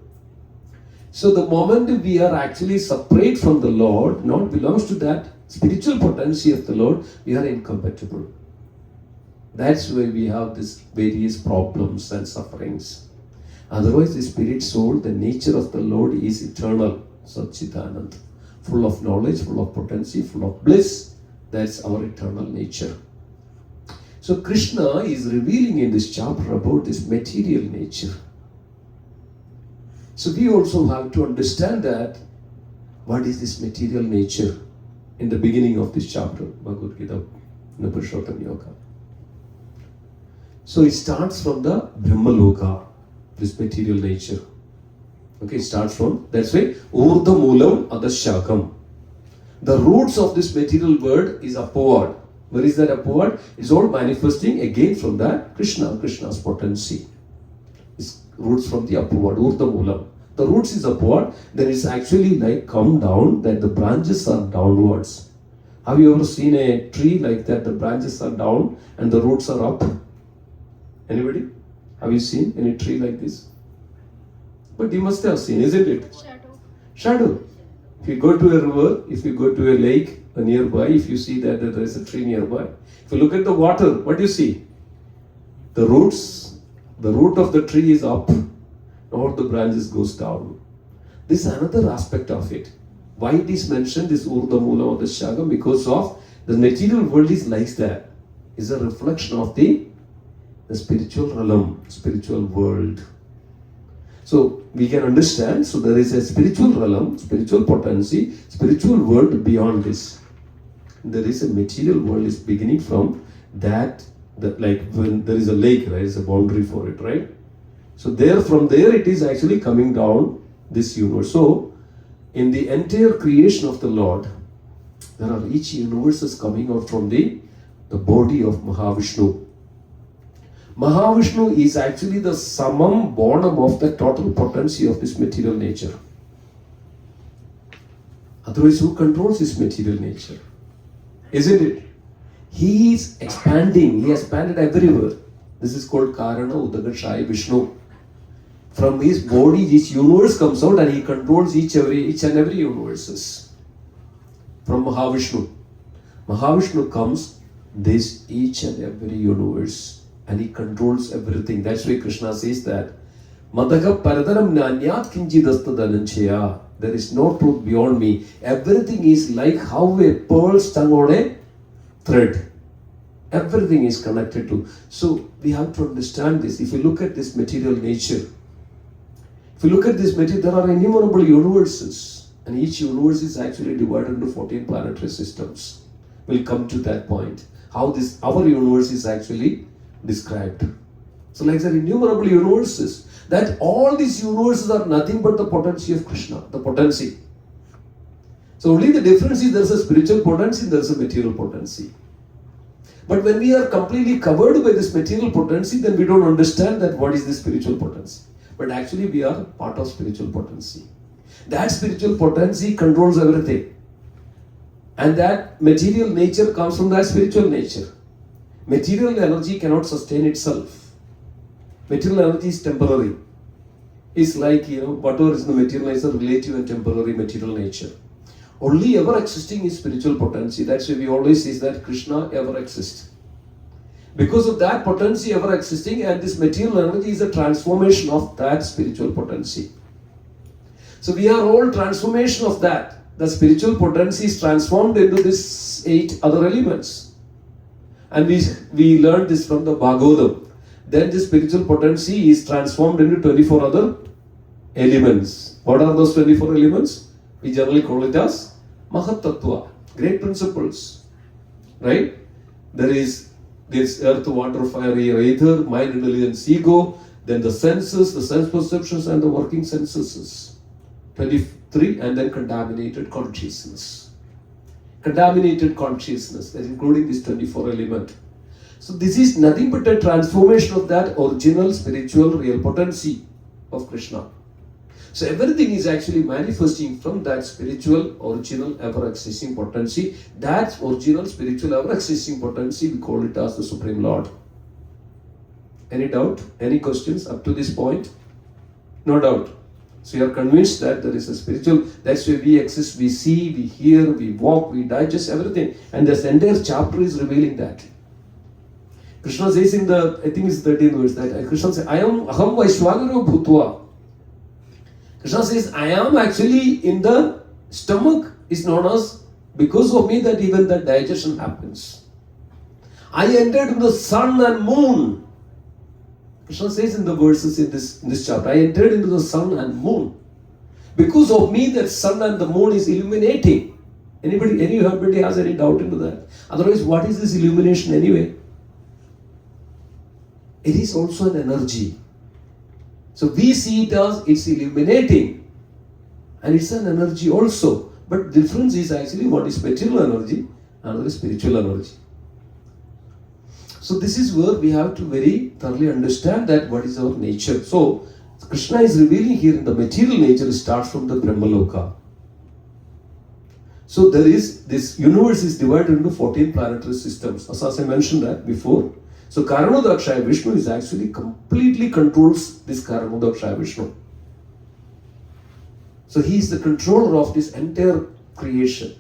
So the moment we are actually separate from the Lord, not belongs to that spiritual potency of the Lord, we are incompatible. That's why we have these various problems and sufferings. Otherwise, the spirit soul, the nature of the Lord is eternal, Satchitanand, full of knowledge, full of potency, full of bliss. That's our eternal nature. So Krishna is revealing in this chapter about this material nature. So we also have to understand that what is this material nature in the beginning of this chapter, Bhagavad Gita, in the Purushotama Yoga. So it starts from the Brahmaloka, this material nature. Okay, it starts from, that's why, Urdha Moolam Adashakam. The roots of this material world is upward. Where is that upward? It's all manifesting again from that Krishna's potency. It's roots from the upward, Urdha Moolam. The roots is upward, then it's actually like come down, that the branches are downwards. Have you ever seen a tree like that? The branches are down and the roots are up. Anybody? Have you seen any tree like this? But you must have seen, isn't it? Shadow. If you go to a river, if you go to a lake nearby, if you see that there is a tree nearby, if you look at the water, what do you see? The root of the tree is up, or the branches goes down. This is another aspect of it. Why it is mentioned, this Urdha Moola or the Shagam? Because of the material world is like that. It's a reflection of the spiritual realm, spiritual world. So we can understand, so there is a spiritual realm, spiritual potency, spiritual world beyond this. There is a material world is beginning from that like when there is a lake, right, there is a boundary for it, right? So from there it is actually coming down this universe. So in the entire creation of the Lord, there are each universe is coming out from the body of Mahavishnu. Mahavishnu is actually the summum bonum of the total potency of this material nature. Otherwise, who controls this material nature? Isn't it? He is expanding. He has expanded everywhere. This is called Karana Udaka Shai Vishnu. From his body, this universe comes out and he controls each and every universes. From Mahavishnu. Mahavishnu comes this each and every universe. And he controls everything. That's why Krishna says that Madhaka Paradaram Nanyat Kinjidasta Dananchaya. There is no truth beyond me. Everything is like how a pearl stung on a thread. Everything is connected to. So we have to understand this. If you look at this material nature, if you look at this material, there are innumerable universes. And each universe is actually divided into 14 planetary systems. We'll come to that point. How our universe is actually described. So like there are innumerable universes. That all these universes are nothing but the potency of Krishna, the potency. So only the difference is there is a spiritual potency, there is a material potency. But when we are completely covered by this material potency, then we don't understand that what is the spiritual potency. But actually we are part of spiritual potency. That spiritual potency controls everything. And that material nature comes from that spiritual nature. Material energy cannot sustain itself. Material energy is temporary. It's like, whatever is the material nature, relative and temporary material nature. Only ever existing is spiritual potency. That's why we always say that Krishna ever exists. Because of that potency ever existing, and this material energy is a transformation of that spiritual potency. So we are all transformation of that. The spiritual potency is transformed into these 8 other elements. And we learned this from the Bhagavatam. Then the spiritual potency is transformed into 24 other elements. What are those 24 elements? We generally call it as Mahat Tattva, great principles. Right? There is this earth, water, fire, air, ether, mind, intelligence, ego, then the senses, the sense perceptions, and the working senses. 23, and then contaminated consciousness. Contaminated consciousness, that is including this 24 element. So this is nothing but a transformation of that original spiritual real potency of Krishna. So everything is actually manifesting from that spiritual original ever existing potency. That original spiritual ever existing potency, we call it as the Supreme Lord. Any doubt? Any questions up to this point? No doubt. So you are convinced that there is a spiritual, that's why we exist, we see, we hear, we walk, we digest everything. And this entire chapter is revealing that. Krishna says in the, I think it's 13th verse, that Krishna says, Aham Vaishwanaro Bhutva. Krishna says, I am actually in the stomach, is known as, because of me that even the digestion happens. I entered in the sun and moon. Krishna says in the verses in this chapter, I entered into the sun and moon. Because of me, that sun and the moon is illuminating. Anybody has any doubt into that? Otherwise, what is this illumination anyway? It is also an energy. So we see it as it's illuminating. And it's an energy also. But the difference is actually one is material energy, another is spiritual energy. So this is where we have to very thoroughly understand that what is our nature. So Krishna is revealing here in the material nature starts from the Brahmaloka. So there is, this universe is divided into 14 planetary systems. As I mentioned that before. So Karanodakshaya Vishnu is actually completely controls this Karanodakshaya Vishnu. So he is the controller of this entire creation.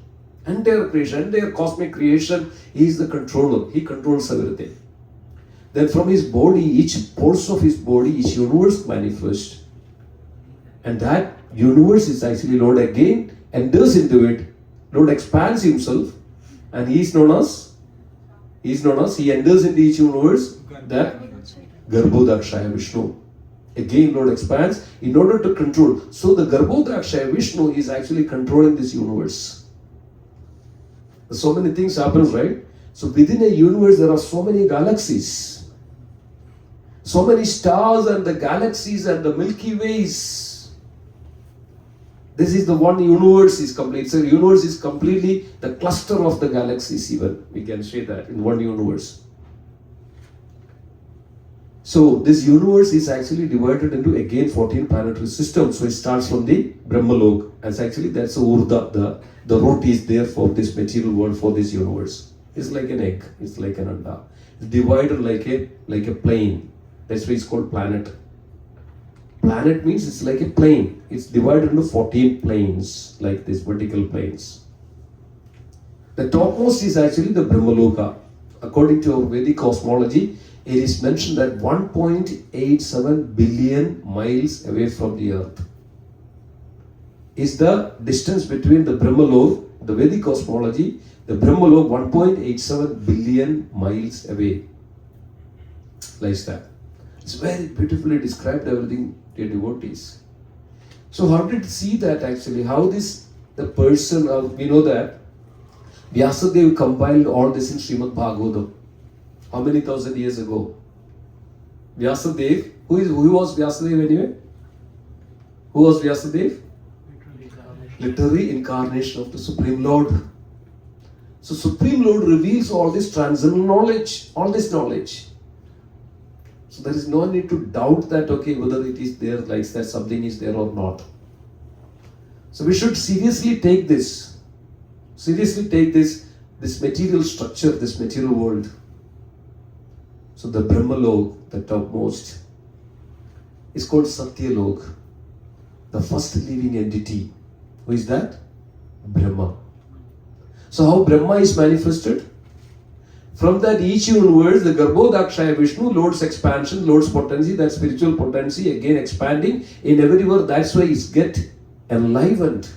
Entire cosmic creation, he is the controller. He controls everything. Then from his body, each portion of his body, each universe manifests. And that universe is actually Lord again enters into it. Lord expands himself, and he enters into each universe, that Garbhodakshaya Vishnu. Again Lord expands in order to control. So the Garbhodakshaya Vishnu is actually controlling this universe. So many things happen, right? So within a universe there are so many galaxies, so many stars and the galaxies and the Milky Ways. This is the one universe is complete. So the universe is completely the cluster of the galaxies, even we can say that in one universe. So this universe is actually divided into again 14 planetary systems. So it starts from the Brahmalok, as actually that's the Urda, the root is there for this material world, for this universe. It's like an egg, it's like an anda. It's divided like a plane. That's why it's called planet. Planet means it's like a plane. It's divided into 14 planes, like these vertical planes. The topmost is actually the Brahmaloka. According to our Vedic cosmology, it is mentioned that 1.87 billion miles away from the earth is the distance between the Brahmalok, the Vedic cosmology, the Brahmalok 1.87 billion miles away. Like that. It's very beautifully described everything, dear devotees. So how did you see that actually? How the person, we know that Vyasadeva compiled all this in Srimad Bhagavatam. How many thousand years ago? Vyasadeva, who was Vyasadeva anyway? Who was Vyasadeva? Literary incarnation of the Supreme Lord. So Supreme Lord reveals all this transcendental knowledge, all this knowledge. So there is no need to doubt that, okay, whether it is there, like that something is there or not. So we should seriously take this material structure, this material world. So the Brahmalok, the topmost, is called Satyalok, the first living entity. Who is that? Brahma. So how Brahma is manifested? From that each universe, the Garbhodakshaya Vishnu, Lord's expansion, Lord's potency, that spiritual potency again expanding in everywhere. That's why it's get enlivened.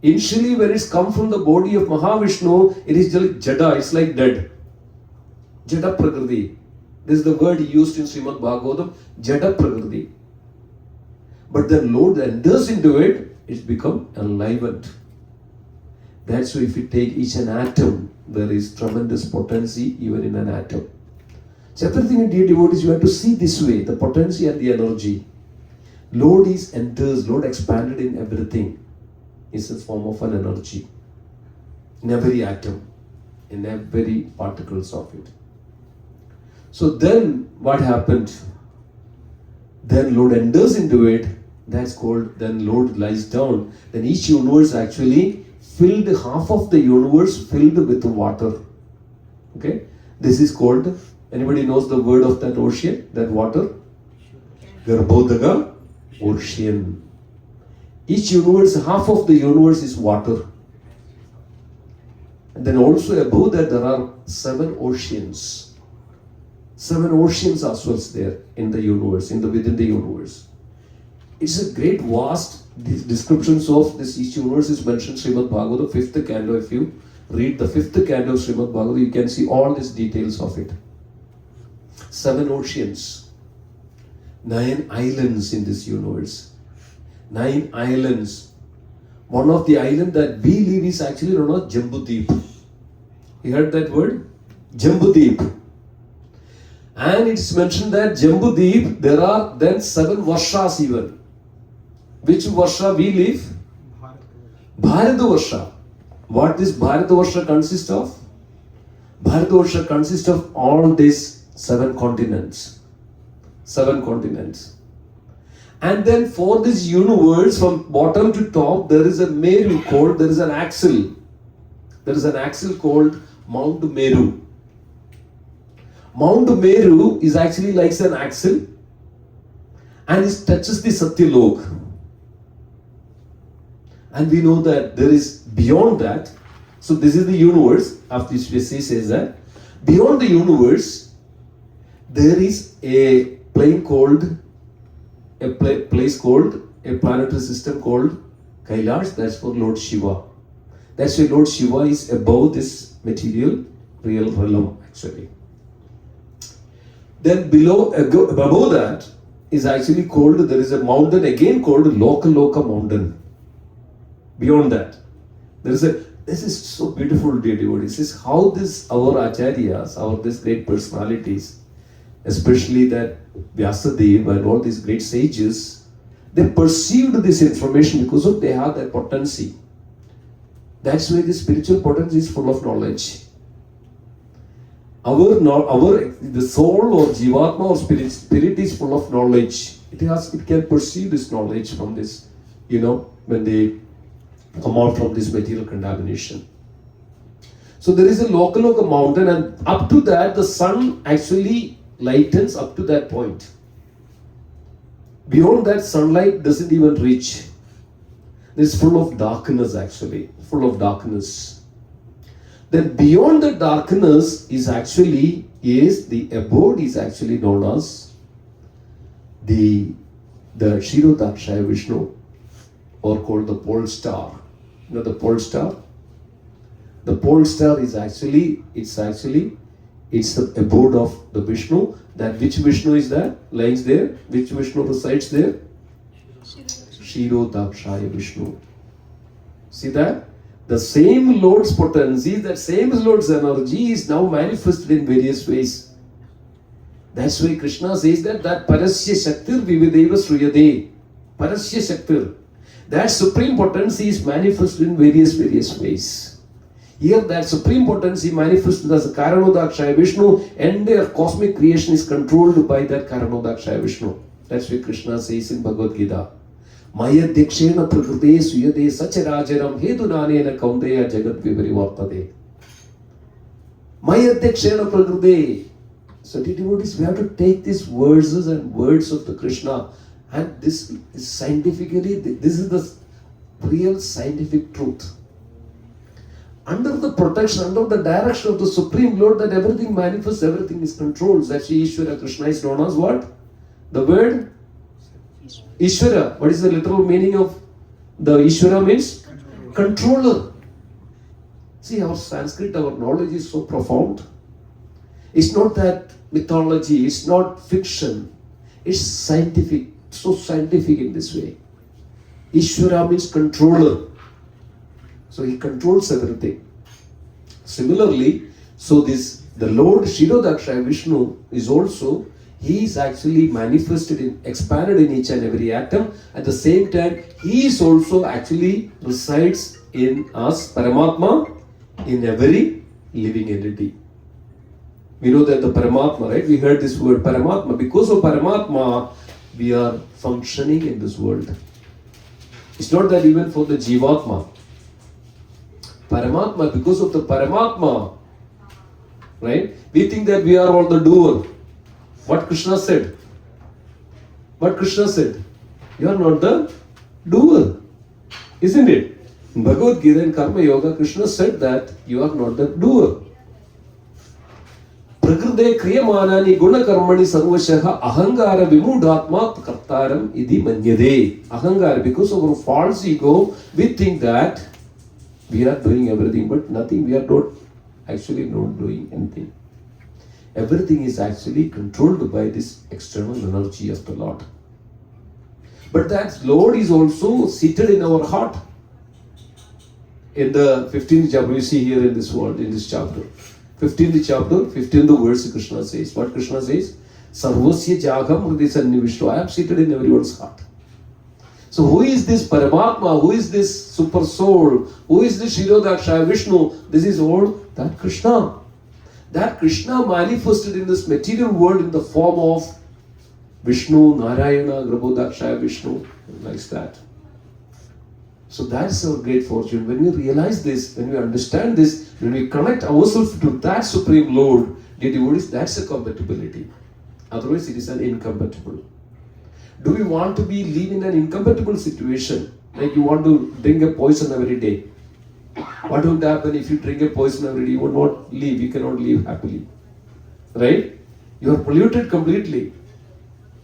Initially, when it's come from the body of Mahavishnu, it is like Jada, it's like dead. Jada Prakriti. This is the word used in Srimad Bhagavatam, Jada Prakriti. But then Lord enters into it, it's become enlivened. That's why if you take each an atom, there is tremendous potency even in an atom. So everything, dear devotees, you have to see this way, the potency and the energy. Lord enters, Lord expanded in everything. It's a form of an energy. In every atom, in every particles of it. So then what happened? Then Lord enters into it. That's called, then Lord lies down. Then each universe actually filled, half of the universe filled with water. Okay? This is called, anybody knows the word of that ocean, that water? Garbhodaga ocean. Each universe, half of the universe is water. And then also above that there are 7 oceans. 7 oceans as well there in the universe, within the universe. It's a great vast descriptions of this each universe is mentioned Srimad Bhagavatam, 5th canto. If you read the 5th canto of Srimad Bhagavatam, you can see all these details of it. 7 oceans, 9 islands in this universe. 9 islands. One of the islands that we live is actually known as Jambudeep. You heard that word? Jambudeep. And it's mentioned that Jambudeep, there are then 7 Varshas even. Which Varsha we live? Bharatavarsha. What this Bharatavarsha consists of? Bharatavarsha consists of all these 7 continents. 7 continents. And then for this universe, from bottom to top, there is a Meru called, there is an axle. There is an axle called Mount Meru. Mount Meru is actually like an axle and it touches the Satyalok. And we know that there is beyond that. So this is the universe, after Vishwasi says that. Beyond the universe, there is a place called, a planetary system called Kailash. That's for Lord Shiva. That's why Lord Shiva is above this material real realm actually. Then above that is actually called, there is a mountain again called Loka mountain. Beyond that, this is so beautiful, dear devotees. This is how our acharyas, these great personalities, especially that Vyasadeva and all these great sages, they perceived this information because of they have that potency. That's why the spiritual potency is full of knowledge. The soul or Jivatma or spirit is full of knowledge. It can perceive this knowledge from this, when they come out from this material contamination. So there is a Loka mountain, and up to that the sun actually lightens up to that point. Beyond that, sunlight doesn't even reach. It's full of darkness actually, full of darkness. Then beyond the darkness is the abode is actually known as the Kshirodakshaya Vishnu, or called the pole star. The pole star? The pole star is it's the abode of the Vishnu. That which Vishnu is that? Lies there? Which Vishnu resides there? Kshirodakshaya Vishnu. See that? The same Lord's potency, that same Lord's energy is now manifested in various ways. That's why Krishna says that Parasya Shaktir Vivideva Sriyade. Parasya Shaktir. That supreme potency is manifested in various ways. Here that supreme potency manifested as a Karanodakshaya Vishnu, and their cosmic creation is controlled by that Karanodakshaya Vishnu. That's why Krishna says in Bhagavad Gita, Maya Dikshena Prakrite Suyade Sacharajaram Hedunanena Kaunteya Jagat Vivarivartade. Maya Dikshena Prakrite. So devotees, we have to take these verses and words of the Krishna, and this is scientifically, this is the real scientific truth. Under the protection, under the direction of the Supreme Lord, that everything manifests, everything is controlled. That's Ishvara. Krishna is known as what? The word Ishvara. What is the literal meaning of the Ishvara means? Controller. See, our Sanskrit, our knowledge is so profound. It's not that mythology, it's not fiction. It's scientific, so scientific in this way. Ishvara means controller. So he controls everything. Similarly, so the Lord Kshirodaksha Vishnu is also, he is actually manifested in, expanded in each and every atom. At the same time, he is also actually resides in us, Paramatma, in every living entity. We know that the Paramatma, right? We heard this word Paramatma. Because of Paramatma, we are functioning in this world. It's not that even for the Jivatma. Paramatma, because of the Paramatma, right? We think that we are all the doer. What Krishna said? What Krishna said? You are not the doer. Isn't it? In Bhagavad Gita and Karma Yoga, Krishna said that you are not the doer. Prakrde kriyamanani gunakarmani sarvashaha ahangara vimudhatma kartaram idi manyade. Ahangara, because of our false ego, we think that we are doing everything, but nothing. We are not actually not doing anything. Everything is actually controlled by this external energy of the Lord. But that Lord is also seated in our heart. In the 15th chapter, you see here in this world, in this chapter. 15th chapter, 15th verse, Krishna says. What Krishna says? Sarvasya jagam hridisannivishto. I am seated in everyone's heart. So who is this Paramatma? Who is this super soul? Who is this Kshirodaksha Vishnu? This is all that Krishna. That Krishna manifested in this material world in the form of Vishnu, Narayana, Grabhodaksha Vishnu, like that. So that's our great fortune. When we realize this, when we understand this, when we connect ourselves to that Supreme Lord, dear devotees, that's a compatibility. Otherwise, it is an incompatible. Do we want to live in an incompatible situation? Like you want to drink a poison every day. What would happen if you drink a poison every day? You would not live. You cannot live happily. Right? You are polluted completely.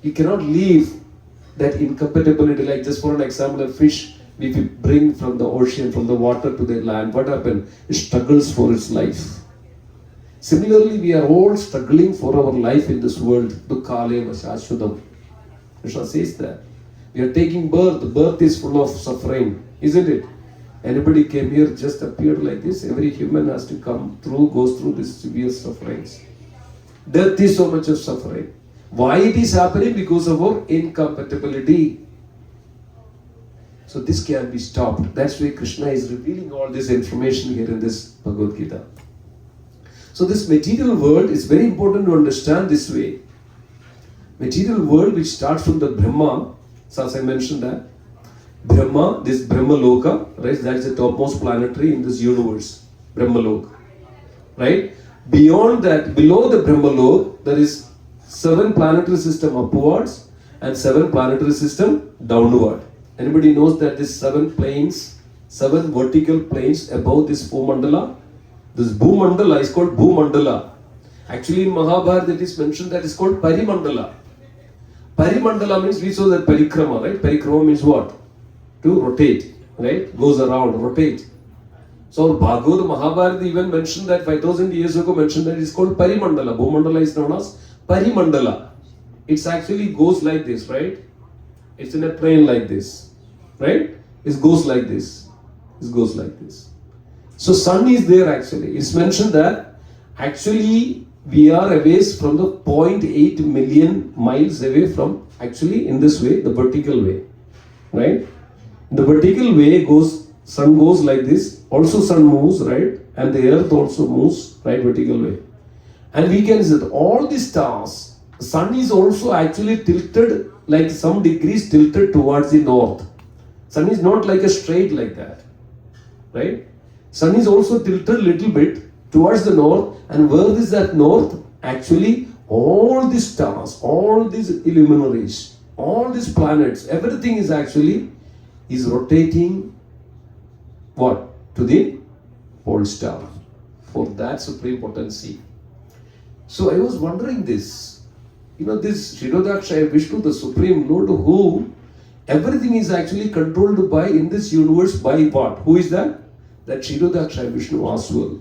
You cannot live that incompatibility. Like just for an example, a fish, if you bring from the ocean, from the water to the land, what happens? It struggles for its life. Similarly, we are all struggling for our life in this world. Dukkale vasashudam. Krishna says that. We are taking birth. Birth is full of suffering, isn't it? Anybody came here, just appeared like this. Every human has to come through, goes through these severe sufferings. Death is so much of suffering. Why it is happening? Because of our incompatibility. So this can be stopped. That's why Krishna is revealing all this information here in this Bhagavad Gita. So this material world is very important to understand this way. Material world which starts from the Brahma, so as I mentioned that, Brahma, this Brahma Loka, right? That's the topmost planetary in this universe, Brahma Loka, right? Beyond that, below the Brahma Loka, there is 7 planetary system upwards and 7 planetary system downward. Anybody knows that this 7 planes, 7 vertical planes above this Bhumandala? This Bhumandala is called Bhumandala. Actually, in Mahabharata it is mentioned that it's called Parimandala. Parimandala means we saw that Parikrama, right? Parikrama means what? To rotate, right? Goes around, rotate. So Bhagavad Mahabharata even mentioned that 5000 years ago mentioned that it's called Parimandala. Bhumandala is known as Parimandala. It actually goes like this, right? It's in a plane like this, right? It goes like this. It goes like this. So sun is there actually. It's mentioned that actually we are away from the 0.8 million miles away from, actually in this way, the vertical way, right? The vertical way goes, sun goes like this. Also sun moves, right? And the earth also moves, right? Vertical way. And we can see that all the stars, the sun is also actually tilted like some degrees tilted towards the north. Sun is not like a straight like that, right? Sun is also tilted little bit towards the north, and where is that north? Actually, all these stars, all these luminaries, all these planets, everything is actually is rotating what? To the pole star. For that supreme potency. So I was wondering this. This Shirodakshaya Vishnu, the Supreme Lord, who everything is actually controlled by in this universe by what? Who is that? That Shirodakshaya Vishnu as well.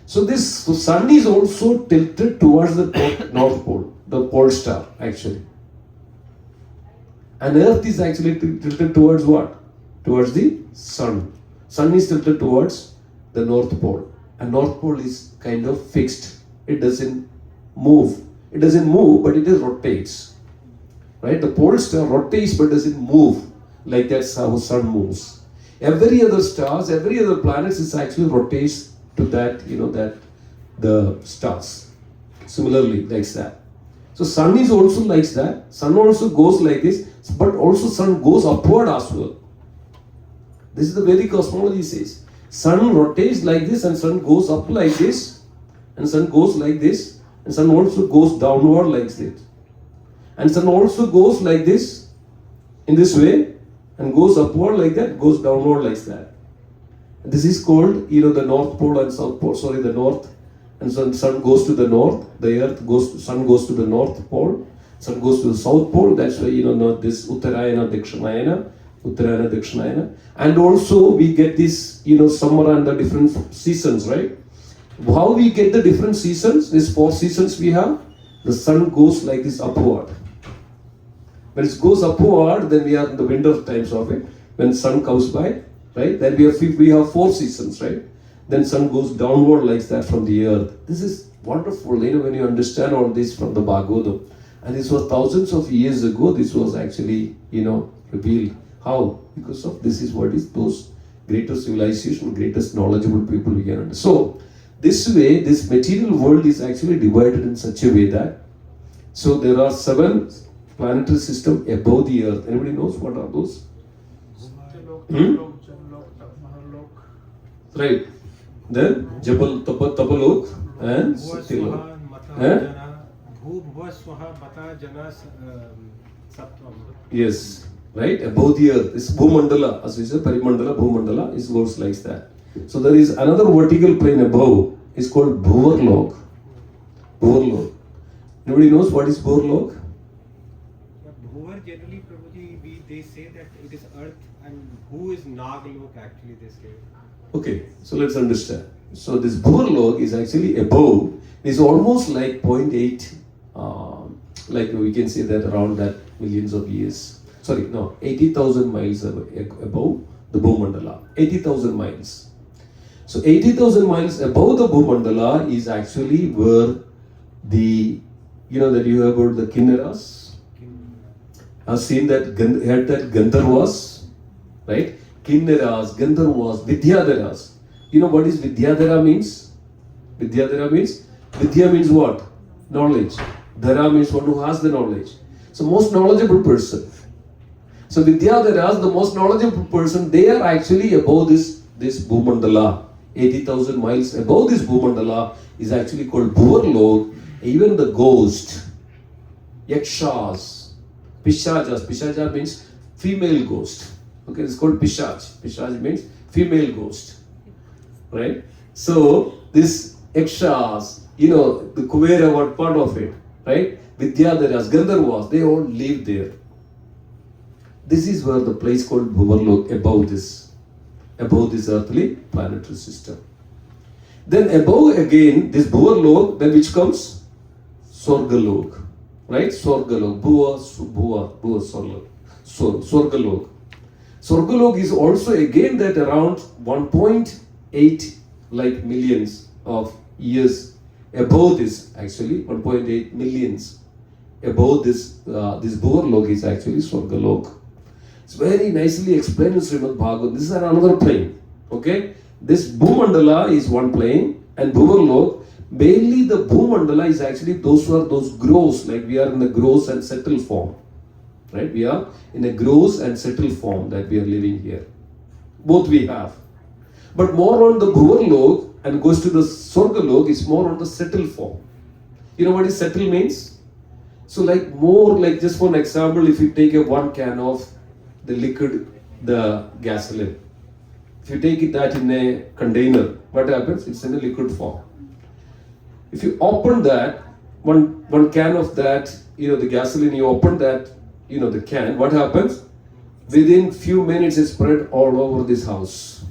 So this sun is also tilted towards the North Pole, the pole star actually. And Earth is actually tilted towards what? Towards the sun. Sun is tilted towards the North Pole. And North Pole is kind of fixed. It doesn't move. It doesn't move, but it rotates. Right? The pole star rotates but doesn't move. Like that's how sun moves. Every other stars, every other planets is actually rotates to that, that the stars. Similarly, like that. So sun is also like that. Sun also goes like this, but also sun goes upward as well. This is the Vedic cosmology says. Sun rotates like this and sun goes up like this and sun goes like this and sun also goes downward like this. And sun also goes like this in this way and goes upward like that, goes downward like that. This is called, the North Pole and South Pole, the North, and sun goes to the north, sun goes to the North Pole, sun goes to the South Pole, that's why, this Uttarayana, Dakshinayana, and also we get this, summer and the different seasons, right? How we get the different seasons, these 4 seasons we have, the sun goes like this upward. When it goes upward, then we are in the winter times of it, when sun comes by, right? Then we have 4 seasons, right? Then sun goes downward like that from the earth. This is wonderful, when you understand all this from the Bhagavatam. And this was thousands of years ago, this was actually, revealed. How? Because of this is what is those greatest civilization, greatest knowledgeable people we can understand. So, this way, this material world is actually divided in such a way that, so there are 7 planetary systems above the earth. Anybody knows what are those? Right. Then Jabal Tapalok and Satyalok. Yes. Right? Above the earth. This Bhumandala, as we say, Parimandala, Bhumandala, it goes like that. So there is another vertical plane above. It's called Bhuvarlok. Bhuvarlok. Nobody knows what is Bhuvarlok? Bhuvar generally, Prabhuji, they say that it is earth, and who is Nagalok actually, they say. Okay, so let's understand. So this Bhuvarlok is actually above. It's almost like 0.8, like we can say that around that millions of years. 80,000 miles above the Bhumandala. 80,000 miles. So 80,000 miles above the Bhumandala is actually where the, that you have about the Kinnaras. I've seen that, heard that Gandharvas, right? Kinnaras, Gandharvas, Vidyadharas. You know what is Vidyadhara means? Vidyadhara means? Vidya means what? Knowledge. Dhara means one who has the knowledge. So most knowledgeable person. So Vidyadharas, the most knowledgeable person, they are actually above this Bhumandala. 80,000 miles above this Bhumandala is actually called Bhuvarlok. Even the ghost, Yakshas, Pishajas. Pishaja means female ghost. Okay, it's called Pishaj. Pishaj means female ghost. Right? So, this Yakshas, the Kuvera were part of it. Right? Vidyadharas, Gandharvas, they all live there. This is where the place called Bhuvarlok, above this earthly planetary system. Then above again, this Bhuvarlok, then which comes? Swargalok. Right? Swargalok. Bhuva, Swargalok. Swargalok is also again that around 1.8 like millions of years above this, actually 1.8 millions above this Bhuvarlok is actually Swargalok. It's very nicely explained in Srimad Bhagavatam. This is another plane. Okay? This Bhumandala is one plane, and Bhuvarlok, mainly the Bhumandala is actually those gross, like we are in the gross and settled form. Right? We are in a gross and settled form that we are living here. Both we have. But more on the Bhuvarlok and goes to the Swargalok is more on the settled form. You know what is settle means? So like more like, just for an example, if you take a 1 can of the liquid, the gasoline, If you take it that in a container, what happens? It's in a liquid form. If you open that, one can of that, the gasoline, you open that, the can, what happens? Within few minutes it's spread all over this house.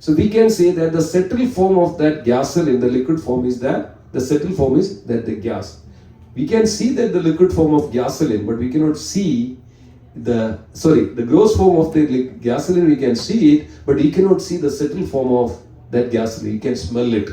So we can say that the settled form of that gasoline, the liquid form is that, the settled form is that the gas. We can see that the liquid form of gasoline, but we cannot see the gross form of the gasoline, we can see it, but we cannot see the settled form of that gasoline. You can smell it.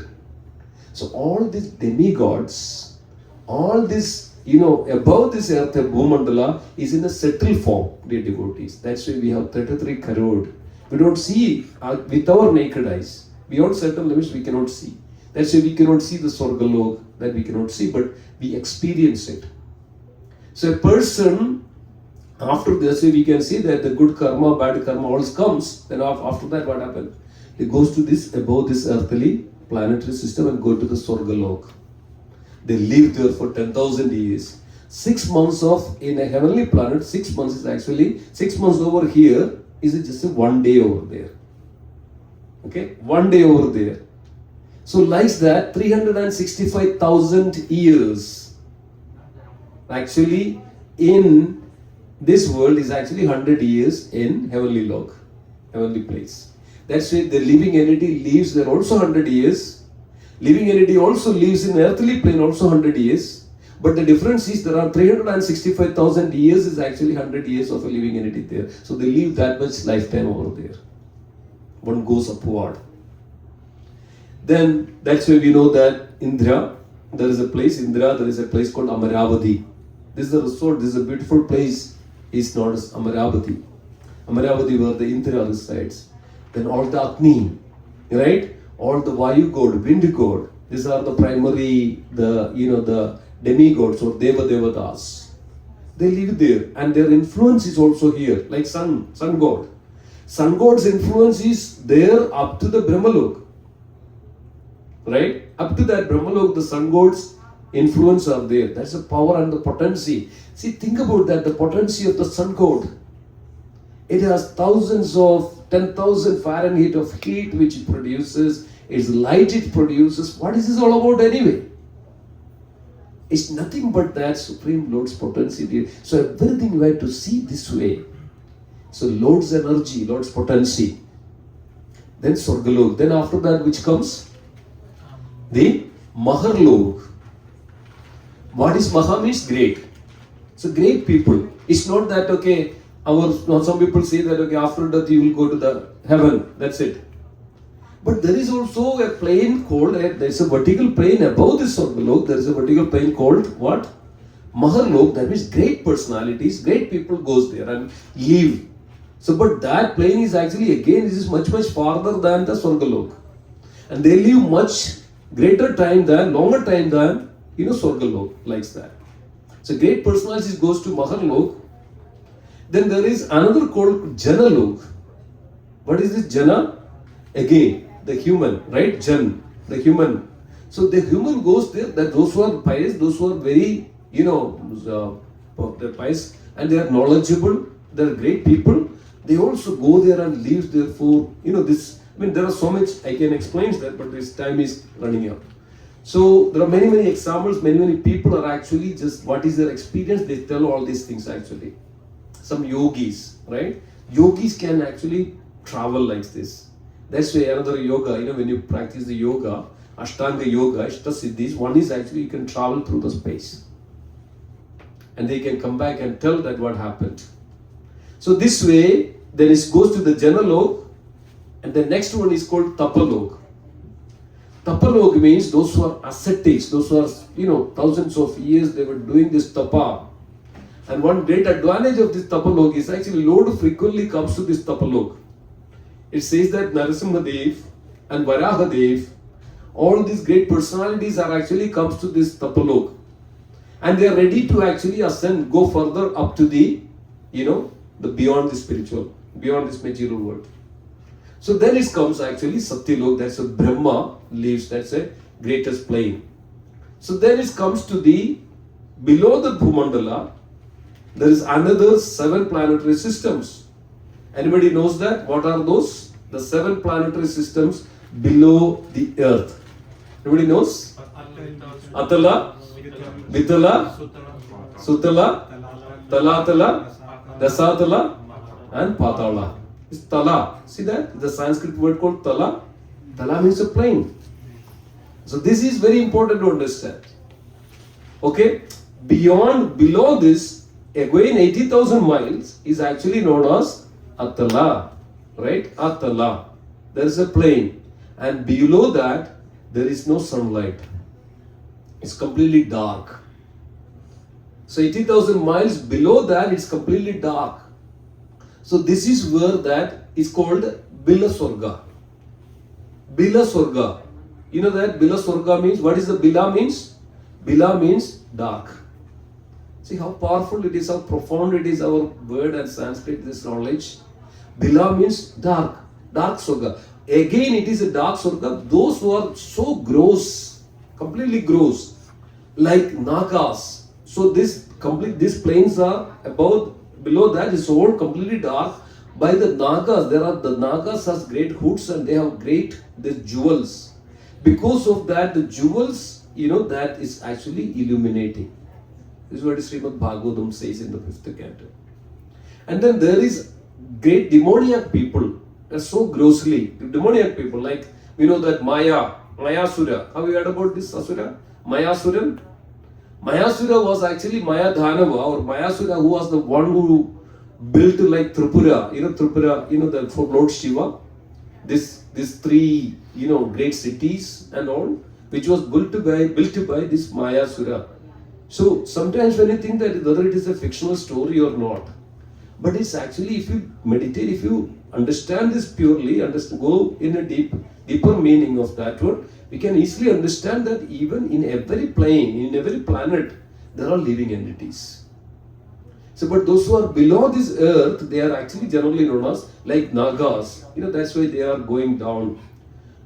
So all these demigods, all this, above this earth, Bhumandala, is in a settled form, dear devotees. That's why we have 33 crore. We don't see with our naked eyes. Beyond certain limits, we cannot see. That's why we cannot see the Swargalok, that we cannot see, but we experience it. So a person, after this, we can see that the good karma, bad karma all comes. Then after that, what happens? It goes to this, above this earthly planetary system and go to the Swargalok. They live there for 10,000 years. 6 months in a heavenly planet, 6 months is actually, 6 months over here is just a 1 day over there. Okay, 1 day over there. So like that, 365,000 years actually in this world is actually 100 years in heavenly lok, heavenly place. That's why the living entity lives there also 100 years. Living entity also lives in earthly plane also 100 years. But the difference is there are 365,000 years is actually 100 years of a living entity there. So they live that much lifetime over there. One goes upward. Then that's why we know that Indra, there is a place called Amaravati. This is a resort, this is a beautiful place. It's known as Amaravati. Amaravati where the Indra resides. Then all the Agni, right? All the Vayu god, wind god. These are the primary, the demigods or Devadevatas. They live there and their influence is also here, like sun god. Sun god's influence is there up to the Brahmalok. Right? Up to that Brahmalok, the sun god's influence are there. That's the power and the potency. See, think about that, the potency of the sun god. It has thousands of 10,000 Fahrenheit of heat which it produces. Its light it produces. What is this all about anyway? It's nothing but that Supreme Lord's potency. So everything we have to see this way. So Lord's energy, Lord's potency. Then Swargalok. Then after that which comes? The Maharlok. What is Maha means great. So great people. It's not that okay, some people say that okay, after death you will go to the heaven. That's it. But there is also a plane called, there is a vertical plane above this Swargalok. There is a vertical plane called what? Maharlok. That means great personalities, great people goes there and live. So but that plane is actually again, this is much farther than the Swargalok. And they live much greater time than, longer time than, Swargalok, like that. So great personalities goes to Maharlok. Then there is another called Janalok. What is this Jana? Again, the human, right? Jan, the human. So the human goes there, that those who are pious, those who are very, they're pious and they are knowledgeable, they are great people. They also go there and live there for, this. I mean, there are so much I can explain that, but this time is running out. So there are many examples, many people are actually just, what is their experience, they tell all these things actually. Some yogis, right? Yogis can actually travel like this. That's why another yoga, when you practice the yoga, Ashtanga yoga, Ashtasiddhis, one is actually you can travel through the space. And they can come back and tell that what happened. So this way, then it goes to the Janalok, and the next one is called Tapalok. Tapalok means those who are ascetics, those who are, thousands of years they were doing this tapa. And one great advantage of this Tapalok is actually Lord frequently comes to this Tapalok. It says that Narasimhadev and Varahadev, all these great personalities are actually comes to this Tapalok. And they are ready to actually ascend, go further up to the, the beyond the spiritual, beyond this material world. So then it comes actually Satyalok, that's a Brahma lives, that's a greatest plane. So then it comes to the, below the Bhumandala, there is another 7 planetary systems. Anybody knows that? What are those? the 7 planetary systems below the earth? Everybody knows? Atala, Vitala, Sutala, Talatala, Dasatala, and Patala. It's Tala. See that? The Sanskrit word called Tala. Tala means a plane. So this is very important to understand. Okay? Below this, again 80,000 miles is actually known as Atala. Right? Atala. There is a plane. And below that, there is no sunlight. It's completely dark. So 80,000 miles below that, it's completely dark. So this is where that is called Bila Swarga. Bila Swarga. You know that Bila Swarga means, what is the Bila means? Bila means dark. See how powerful it is, how profound it is, our word and Sanskrit, this knowledge. Bila means dark. Dark Swarga. Again it is a dark Swarga. Those who are so gross, completely gross, like Nagas. So these planes are below that is all completely dark. By the Nagas, the Nagas has great hoods and they have the jewels. Because of that, the jewels, that is actually illuminating. This is what Srimad Bhagavatam says in the 5th canto. And then there is great demoniac people. They're so grossly demoniac people, like we know that Mayasura. Have you heard about this Asura? Mayasuran? Mayasura was actually Mayadhanava, or Mayasura, who was the one who built like Tripura. Tripura, for Lord Shiva. These 3, great cities and all, which was built by this Mayasura. So sometimes when you think that whether it is a fictional story or not, but it's actually, if you meditate, if you understand this purely, go in a deeper meaning of that word, we can easily understand that even in every plane, in every planet, there are living entities. So, but those who are below this earth, they are actually generally known as like Nagas. That's why they are going down.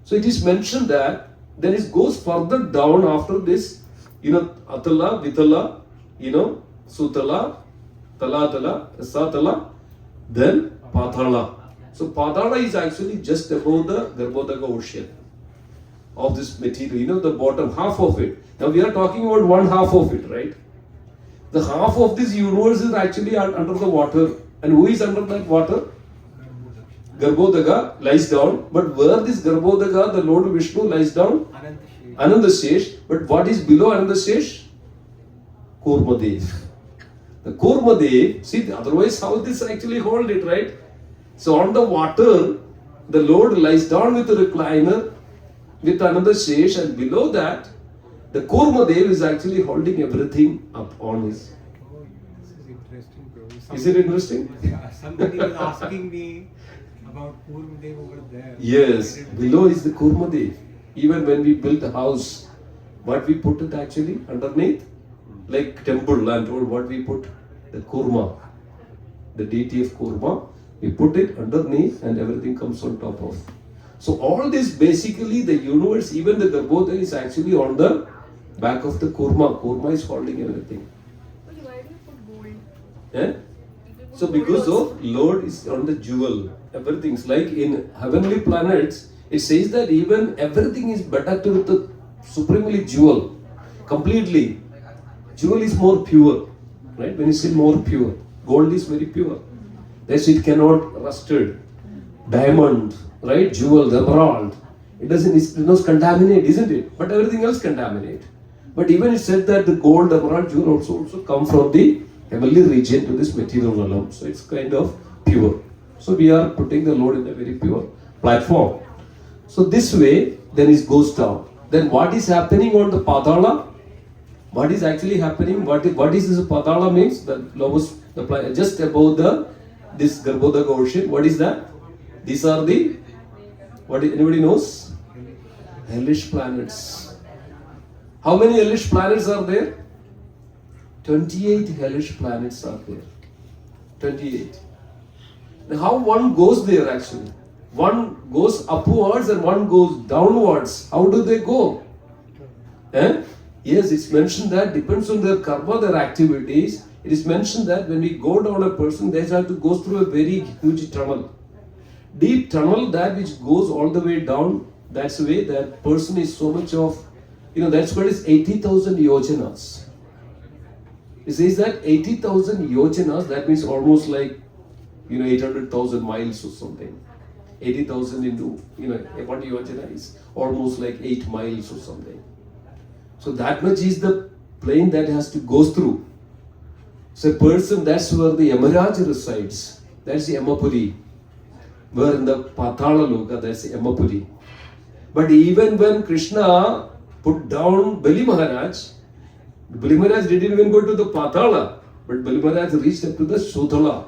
So it is mentioned that then it goes further down after this, Atala, Vitala, Sutala, Talatala, Satala, then Pathala. So Pathala is actually just above the Garbhodaka ocean of this material, the bottom half of it. Now we are talking about one half of it, right? The half of this universe is actually under the water. And who is under that water? Garbhodaka lies down. But where this Garbhodaka, the Lord Vishnu lies down? Anandashesh. But what is below Anandashesh? Kurmadev. The Kurmadev, see, otherwise how this actually hold it, right? So on the water, the Lord lies down with a recliner, with another shesh, and below that, the Kurmadev is actually holding everything up on his. Oh, this is interesting, bro. Is it interesting? Somebody was asking me about Kurmadev over there. Yes, below is the Kurmadev. Even when we built the house, what we put it actually underneath? Like temple and all, what we put? The Kurma, the deity of Kurma. We put it underneath and everything comes on top of. So all this basically, the universe, even the Garbhodaka is actually on the back of the Kurma. Kurma is holding everything. Okay, why do you put gold? Eh? So because of Lord is on the jewel. Everything's like in heavenly planets, it says that even everything is better to the supremely jewel. Completely. Jewel is more pure. Right? When you say more pure, gold is very pure. That's it cannot rusted. Diamond, right? Jewel, emerald. It's not contaminate, isn't it? But everything else contaminate. But even it said that the gold, emerald, jewel also come from the heavenly region to this material realm. So it's kind of pure. So we are putting the Lord in a very pure platform. So this way, then it goes down. Then what is happening on the Patala? What is actually happening? What is this Patala means? The lowest, just above this Garbhodaka ocean. What is that? These are anybody knows? Hellish planets. How many hellish planets are there? 28 hellish planets are there. 28. Now how one goes there actually? One goes upwards and one goes downwards. How do they go? Yes, it's mentioned that depends on their karma, their activities. It is mentioned that when we go down a person, they have to go through a very huge tunnel. deep tunnel, that which goes all the way down. That's the way that person is so much of, that's what is 80,000 yojanas. It says that 80,000 yojanas, that means almost like, 800,000 miles or something. 80,000 into, one yojana is almost like 8 miles or something. So that much is the plane that has to go through. So a person, that's where the Yamaraj resides. That's the Yamapuri. Where in the Patala Loka, that's the Yamapuri. But even when Krishna put down Bali Maharaj didn't even go to the Patala, but Bali Maharaj reached up to the Sutala.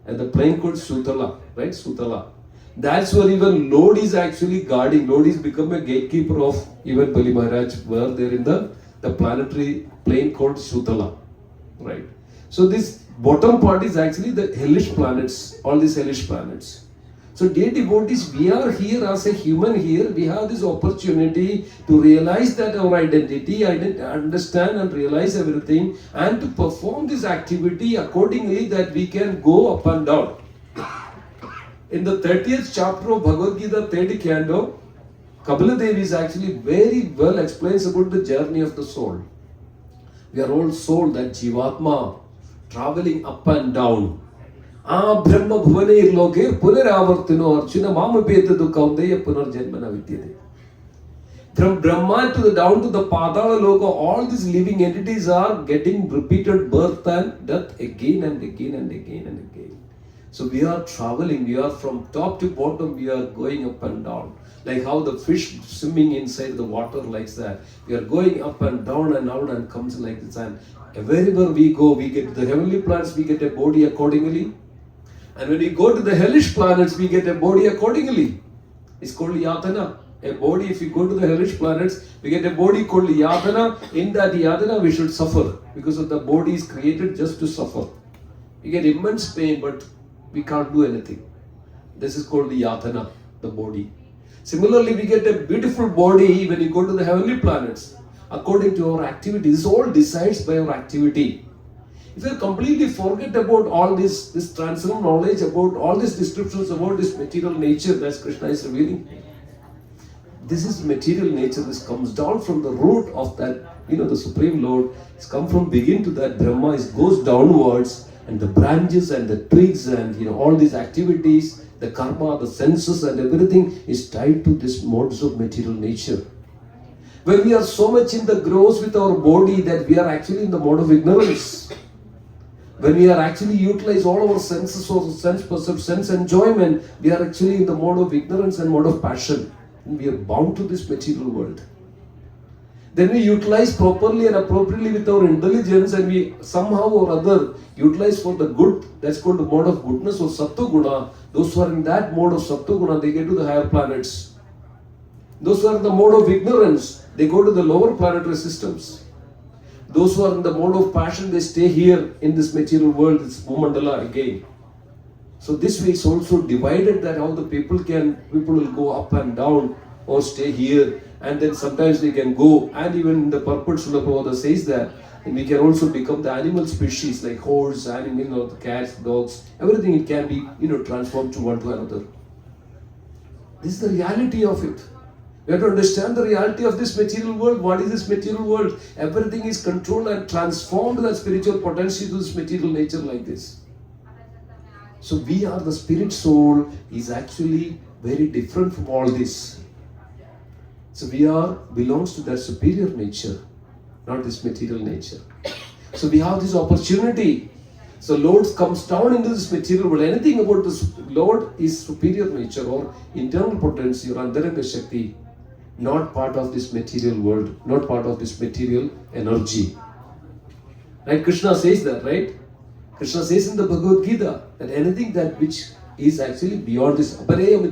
And the plane called Sutala, right? Sutala. That's where even Lord is actually guarding. Lord is become a gatekeeper of even Bali Maharaj, where they're in the planetary plane called Sutala, right? So this bottom part is actually the hellish planets, all these hellish planets. So dear devotees, we are here as a human here. We have this opportunity to realize that our identity, understand and realize everything, and to perform this activity accordingly, that we can go up and down. In the 30th chapter of Bhagavad Gita, 3rd canto, Kapila Devi is actually very well explains about the journey of the soul. We are all soul, that Jivatma, traveling up and down. Brahma Bhuvanir Loke Punaravartino Arjuna Mama Petadu Kaundeya Punarjanmana Vidyate. From Brahma to the down to the Padala Loka, all these living entities are getting repeated birth and death again and again and again and again. So we are traveling, we are from top to bottom, we are going up and down. Like how the fish swimming inside the water like that. We are going up and down and out and comes like this. And wherever we go, we get the heavenly planets, we get a body accordingly. And when we go to the hellish planets, we get a body accordingly. It's called Yatana. A body, if you go to the hellish planets, we get a body called Yatana. In that Yatana, we should suffer. Because of the body is created just to suffer. We get immense pain, but we can't do anything. This is called the Yatana, the body. Similarly, we get a beautiful body when you go to the heavenly planets. According to our activity, this all decides by our activity. If you completely forget about all this transcendental knowledge, about all these descriptions about this material nature that Krishna is revealing, this is material nature. This comes down from the root of that, the Supreme Lord. It's come from begin to that Brahma. It goes downwards, and the branches and the twigs and all these activities, the karma, the senses and everything is tied to this modes of material nature. When we are so much in the gross with our body that we are actually in the mode of ignorance. When we are actually utilize all our senses or sense perception, sense enjoyment, we are actually in the mode of ignorance and mode of passion. And we are bound to this material world. Then we utilize properly and appropriately with our intelligence, and we somehow or other utilize for the good. That's called the mode of goodness or Sattva Guna. Those who are in that mode of Sattva Guna, they get to the higher planets. Those who are in the mode of ignorance, they go to the lower planetary systems. Those who are in the mode of passion, they stay here in this material world, this Bhumandala again. So this way it's also divided, that how the people will go up and down or stay here, and then sometimes they can go, and even the purport Srila Prabhupada says that, and we can also become the animal species like horse, animal, the cats, dogs, everything it can be, transformed to one to another. This is the reality of it. We have to understand the reality of this material world. What is this material world? Everything is controlled and transformed that spiritual potential to this material nature like this. So we are the spirit soul is actually very different from all this. So we belongs to that superior nature, not this material nature. So we have this opportunity. So Lord comes down into this material world. Anything about this Lord is superior nature or internal potency or Antaranga Shakti. Not part of this material world, not part of this material energy. Right? Krishna says that, right? Krishna says in the Bhagavad Gita that anything that which is actually beyond this, beyond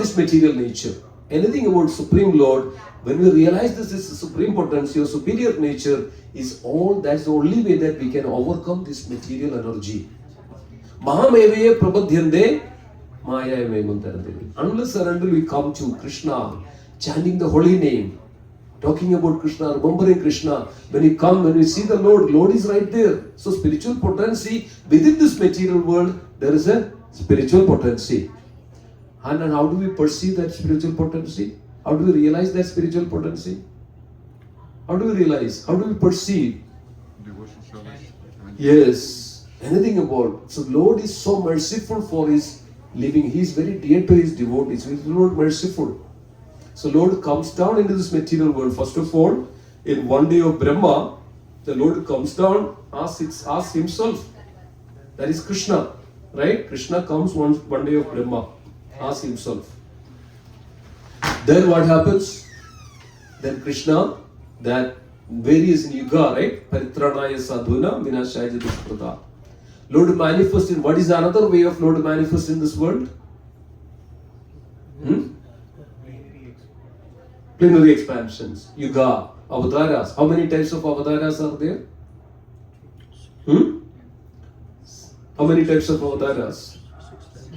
this material nature, anything about Supreme Lord, when we realize this is the supreme potency or superior nature, is all, that's the only way that we can overcome this material energy. Mahamevaya prabadhyande. Unless and until we come to Krishna, chanting the holy name, talking about Krishna, remembering Krishna, when we see the Lord is right there. So spiritual potency within this material world, there is a Spiritual potency. And how do we perceive that spiritual potency? How do we realize that spiritual potency? How do we realize? How do we perceive? Devotion, service. Yes, anything about. So Lord is so merciful for his living. He is very dear to his devotees. He is Lord merciful. So Lord comes down into this material world. First of all, in one day of Brahma, the Lord comes down, asks himself. That is Krishna, right? Krishna comes one day of Brahma, asks himself. Then what happens? Then Krishna, that various yuga, right? Paritranaya sadhuna vinashaya dushkrata. Lord manifests in, what is another way of Lord manifest in this world? Plenary expansions, yuga, avataras. How many types of avataras are there? How many types of avataras?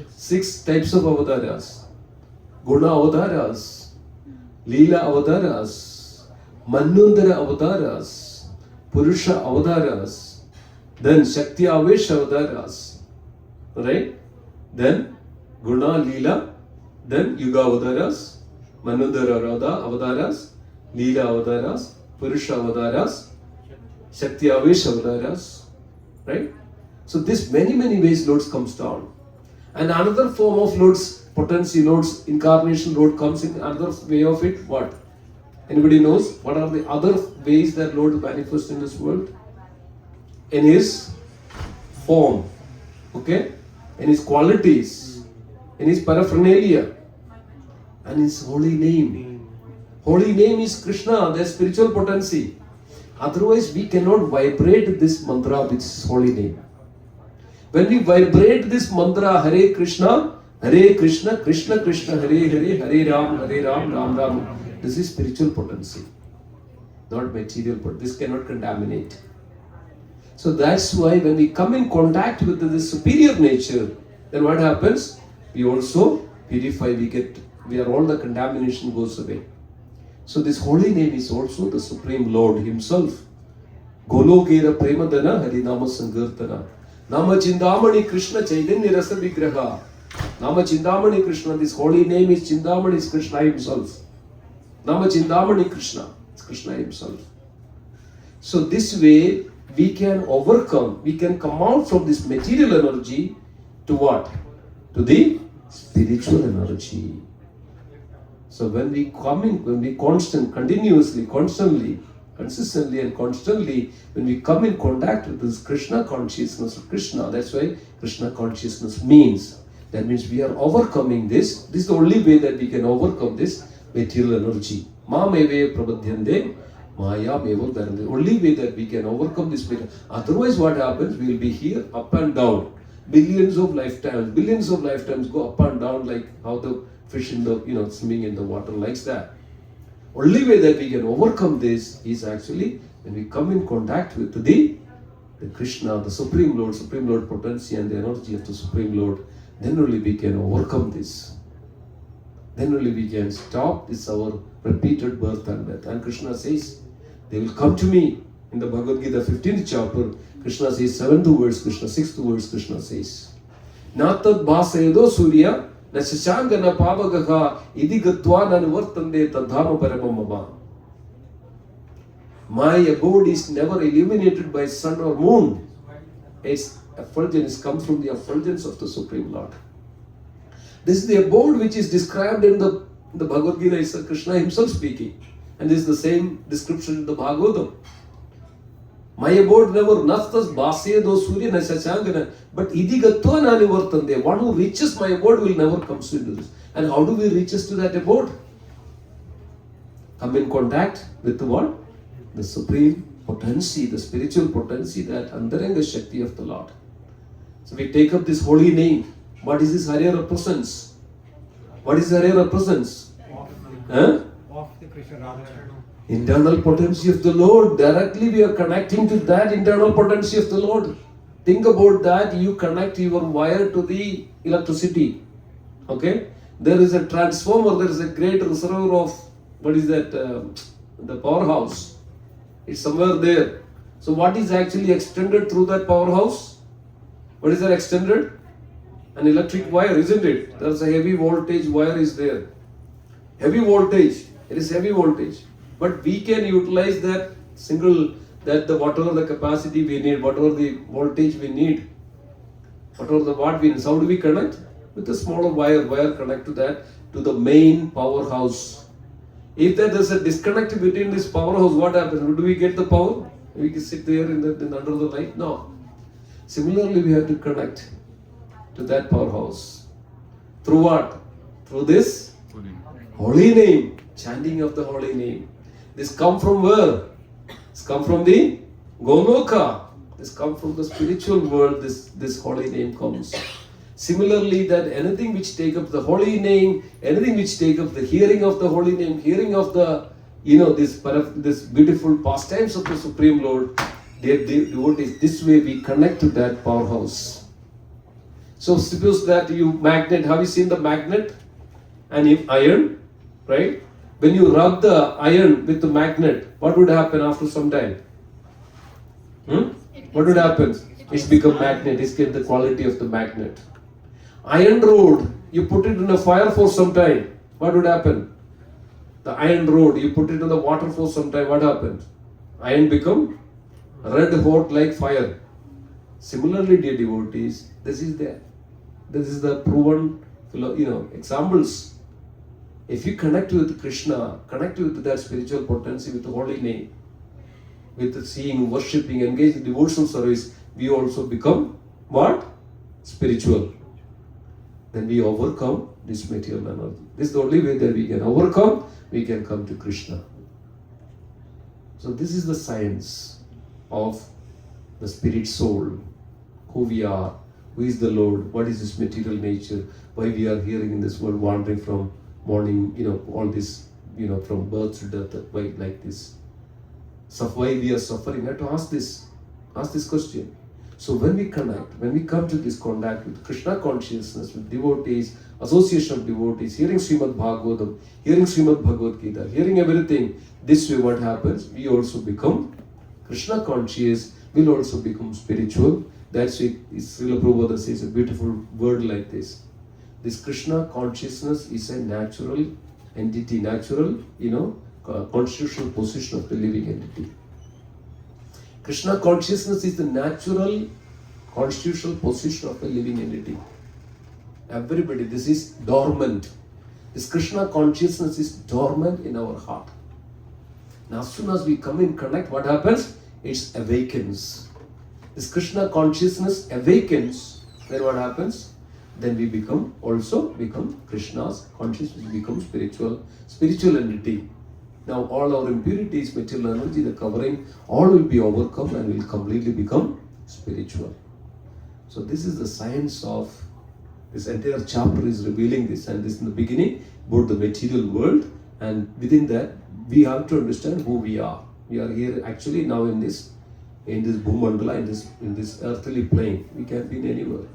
6 types of avataras. Guna avataras, Leela avataras, Manundara avataras, Purusha avataras, then Shakti Avesh avataras, right? Then Guna, Leela, then Yuga avataras, Manundara avataras, Leela avataras, Purusha avataras, Shakti Avesh avataras, right? So this many ways Lord comes down. And another form of Lord's potency, Lord's incarnation, Lord comes in another way of it. What? Anybody knows? What are the other ways that Lord manifests in this world? In his form, okay? In his qualities, in his paraphernalia, and his holy name. Holy name is Krishna, the spiritual potency. Otherwise, we cannot vibrate this mantra with his holy name. When we vibrate this mantra, Hare Krishna, Krishna Krishna, Hare Hare, Hare Ram, Ram Ram. This is spiritual potency, not material potency. This cannot contaminate. So that's why when we come in contact with this superior nature, then what happens? We also purify, all the contamination goes away. So this holy name is also the Supreme Lord Himself. Golokera Premadana Harinama Sankirtana. Nama Chindamani Krishna Chaitanya Rasa Vigraha. Nama Chindamani Krishna, this holy name is Chindamani, is Krishna himself. Nama Chindamani Krishna, it's Krishna himself. So this way we can overcome, we can come out from this material energy to what? To the spiritual energy. So when we come in, when we continuously, consistently and constantly, when we come in contact with this Krishna consciousness of Krishna, that's why Krishna consciousness means. That means we are overcoming this. This is the only way that we can overcome this material energy. Ma meve prabadhyande, maya meva dharande. Only way that we can overcome this material. Otherwise what happens? We will be here up and down. Billions of lifetimes go up and down like how the fish in the, swimming in the water likes that. Only way that we can overcome this is actually when we come in contact with the Krishna, the Supreme Lord potency and the energy of the Supreme Lord. Then only we can overcome this. Then only we can stop this our repeated birth and death. And Krishna says, they will come to me. In the Bhagavad Gita 15th chapter, Krishna says 7th verse, 6th verse, Krishna says, Natad bhasayedo surya na shashangana pavagaha idi gatva nanuvartande tadhama paramamama. My abode is never illuminated by sun or moon. Its effulgence comes from the effulgence of the Supreme Lord. This is the abode which is described in the Bhagavad Gita, is Krishna himself speaking. And this is the same description in the Bhagavatam. My abode never nastas bhasyedo surya na shashangana, but idi gatva nanivartande. One who reaches my abode will never come into this. And how do we reach us to that abode? Come in contact with the what? The supreme potency, the spiritual potency, that Antaranga Shakti of the Lord. So we take up this holy name. What is this Hare represents? What is Hare represents? Of the Krishna Radha. Internal potency of the Lord. Directly we are connecting to that internal potency of the Lord. Think about that. You connect your wire to the electricity. Okay? There is a transformer, there is a great reservoir of, what is that? The powerhouse. It's somewhere there. So what is actually extended through that powerhouse? What is that extended? An electric wire, isn't it? There's a heavy voltage wire is there. Heavy voltage. It is heavy voltage. But we can utilize that whatever the capacity we need, whatever the voltage we need, whatever the watt we need. So how do we connect? With a smaller wire connect to that, to the main powerhouse. If there is a disconnect between this powerhouse, what happens? Do we get the power? We can sit there under the light? No. Similarly, we have to connect to that powerhouse. Through what? Through this holy name. Chanting of the holy name. This come from where? This come from the Goloka. This come from the spiritual world. This holy name comes. Similarly, that anything which take up the holy name, anything which take up the hearing of the holy name, hearing of the, this beautiful pastimes of the Supreme Lord, devotees, this way we connect to that powerhouse. So suppose that you magnet, have you seen the magnet? And if iron, right? When you rub the iron with the magnet, what would happen after some time? What would happen? It's become magnet, it's get the quality of the magnet. Iron rod, you put it in a fire for some time, what would happen? The iron rod, you put it in the water for some time, what happens? Iron become red hot like fire. Similarly, dear devotees, this is the proven examples. If you connect with Krishna, connect with that spiritual potency, with the holy name, with the seeing, worshipping, engage in devotional service, we also become what? Spiritual. Then we overcome this material energy. This is the only way that we can overcome, we can come to Krishna. So this is the science of the spirit soul, who we are, who is the Lord, what is this material nature, why we are here in this world, wandering from morning, all this, from birth to death, why like this. So why we are suffering? I have to ask this question. So when we connect, when we come to this contact with Krishna consciousness, with devotees, association of devotees, hearing Srimad Bhagavatam, hearing Srimad Bhagavad Gita, hearing everything, this way what happens? We also become Krishna conscious, will also become spiritual. That's it. Srila Prabhupada says a beautiful word like this. This Krishna consciousness is a natural entity, natural, constitutional position of the living entity. Krishna consciousness is the natural constitutional position of a living entity. Everybody, this is dormant. This Krishna consciousness is dormant in our heart. Now, as soon as we come in connect, what happens? It awakens. This Krishna consciousness awakens. Then what happens? Then we become Krishna's consciousness, become spiritual entity. Now all our impurities, material energy, the covering, all will be overcome and will completely become spiritual. So this is the science of this entire chapter is revealing this, and this in the beginning about the material world, and within that we have to understand who we are. We are here actually now in this Bhumandala, in this earthly plane. We can be anywhere.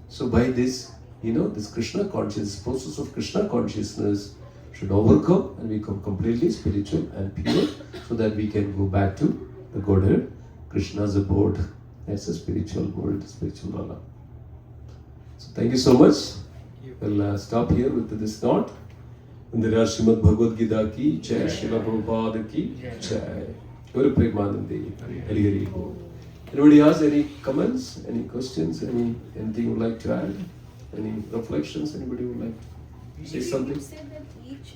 So by this, this Krishna consciousness, process of Krishna consciousness should overcome and become completely spiritual and pure, so that we can go back to the Godhead, Krishna's abode. That's a spiritual world, spiritual Lala. So thank you so much. We'll stop here with this note. Indira Srimad Bhagavad Gita ki Jai, Srila Prabhupada ki Jai. Very Premanandi, Hari Hari Bol. Anybody has any comments, any questions, anything you would like to add? Any reflections? Anybody would like to say something? You said that each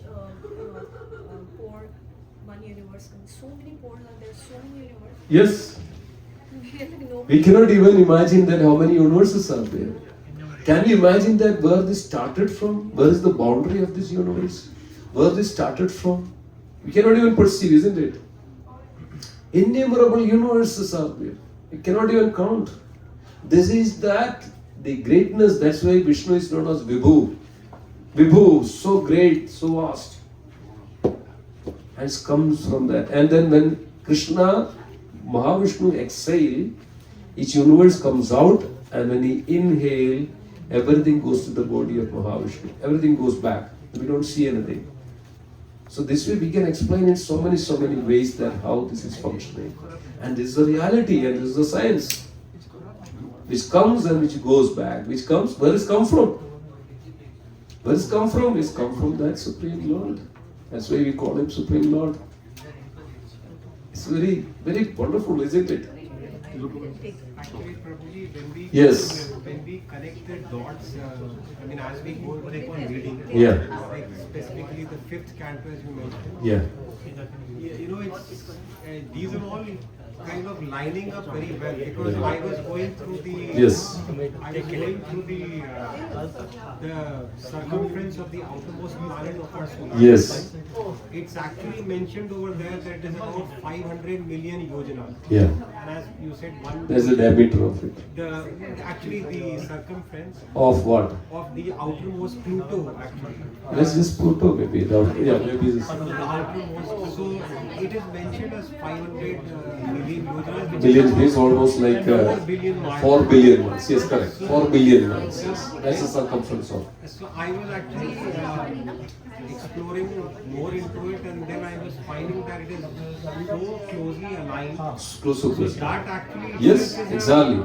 pore, one universe, so many pores are there, so many universes. Yes. No. We cannot even imagine that how many universes are there. Can you imagine that where this started from? Where is the boundary of this universe? Where this started from? We cannot even perceive, isn't it? Innumerable universes are there. We cannot even count. This is the greatness. That's why Vishnu is known as Vibhu. Vibhu, so great, so vast. And it comes from that. And then when Krishna, Mahavishnu exhale, each universe comes out, and when he inhale, everything goes to the body of Mahavishnu. Everything goes back. We don't see anything. So this way we can explain in so many ways that how this is functioning. And this is the reality and this is the science. which comes and which goes back, which comes, where is come from? Where is come from? It's come from that Supreme Lord. That's why we call him Supreme Lord. It's very, very wonderful, isn't it? Actually, Prabhuji, Yes. when we connect the dots, I mean, as we go like on reading, Yeah. like specifically the fifth canto as you mentioned, Yeah. you know, it's these are all kind of lining up very well because I was going through the Yes. I was going through the circumference of the outermost planet of our solar Yes. system. It's actually mentioned over there that it is about 500 million yojanas. Yeah. And as you said, one There's a diameter of it. actually the circumference Of what? of the outermost Pluto actually. Let's just Pluto maybe. Yeah, maybe this. The outermost. So it is mentioned as 500 million yojanas. which Billion is means almost like 4 billion miles. 4 billion miles. Yes, correct. 4 billion miles. Yes. That's the circumference of. So I was actually exploring more into it, and then I was finding that it is so closely aligned. Close to So close. that actually Yes, itself is a exactly.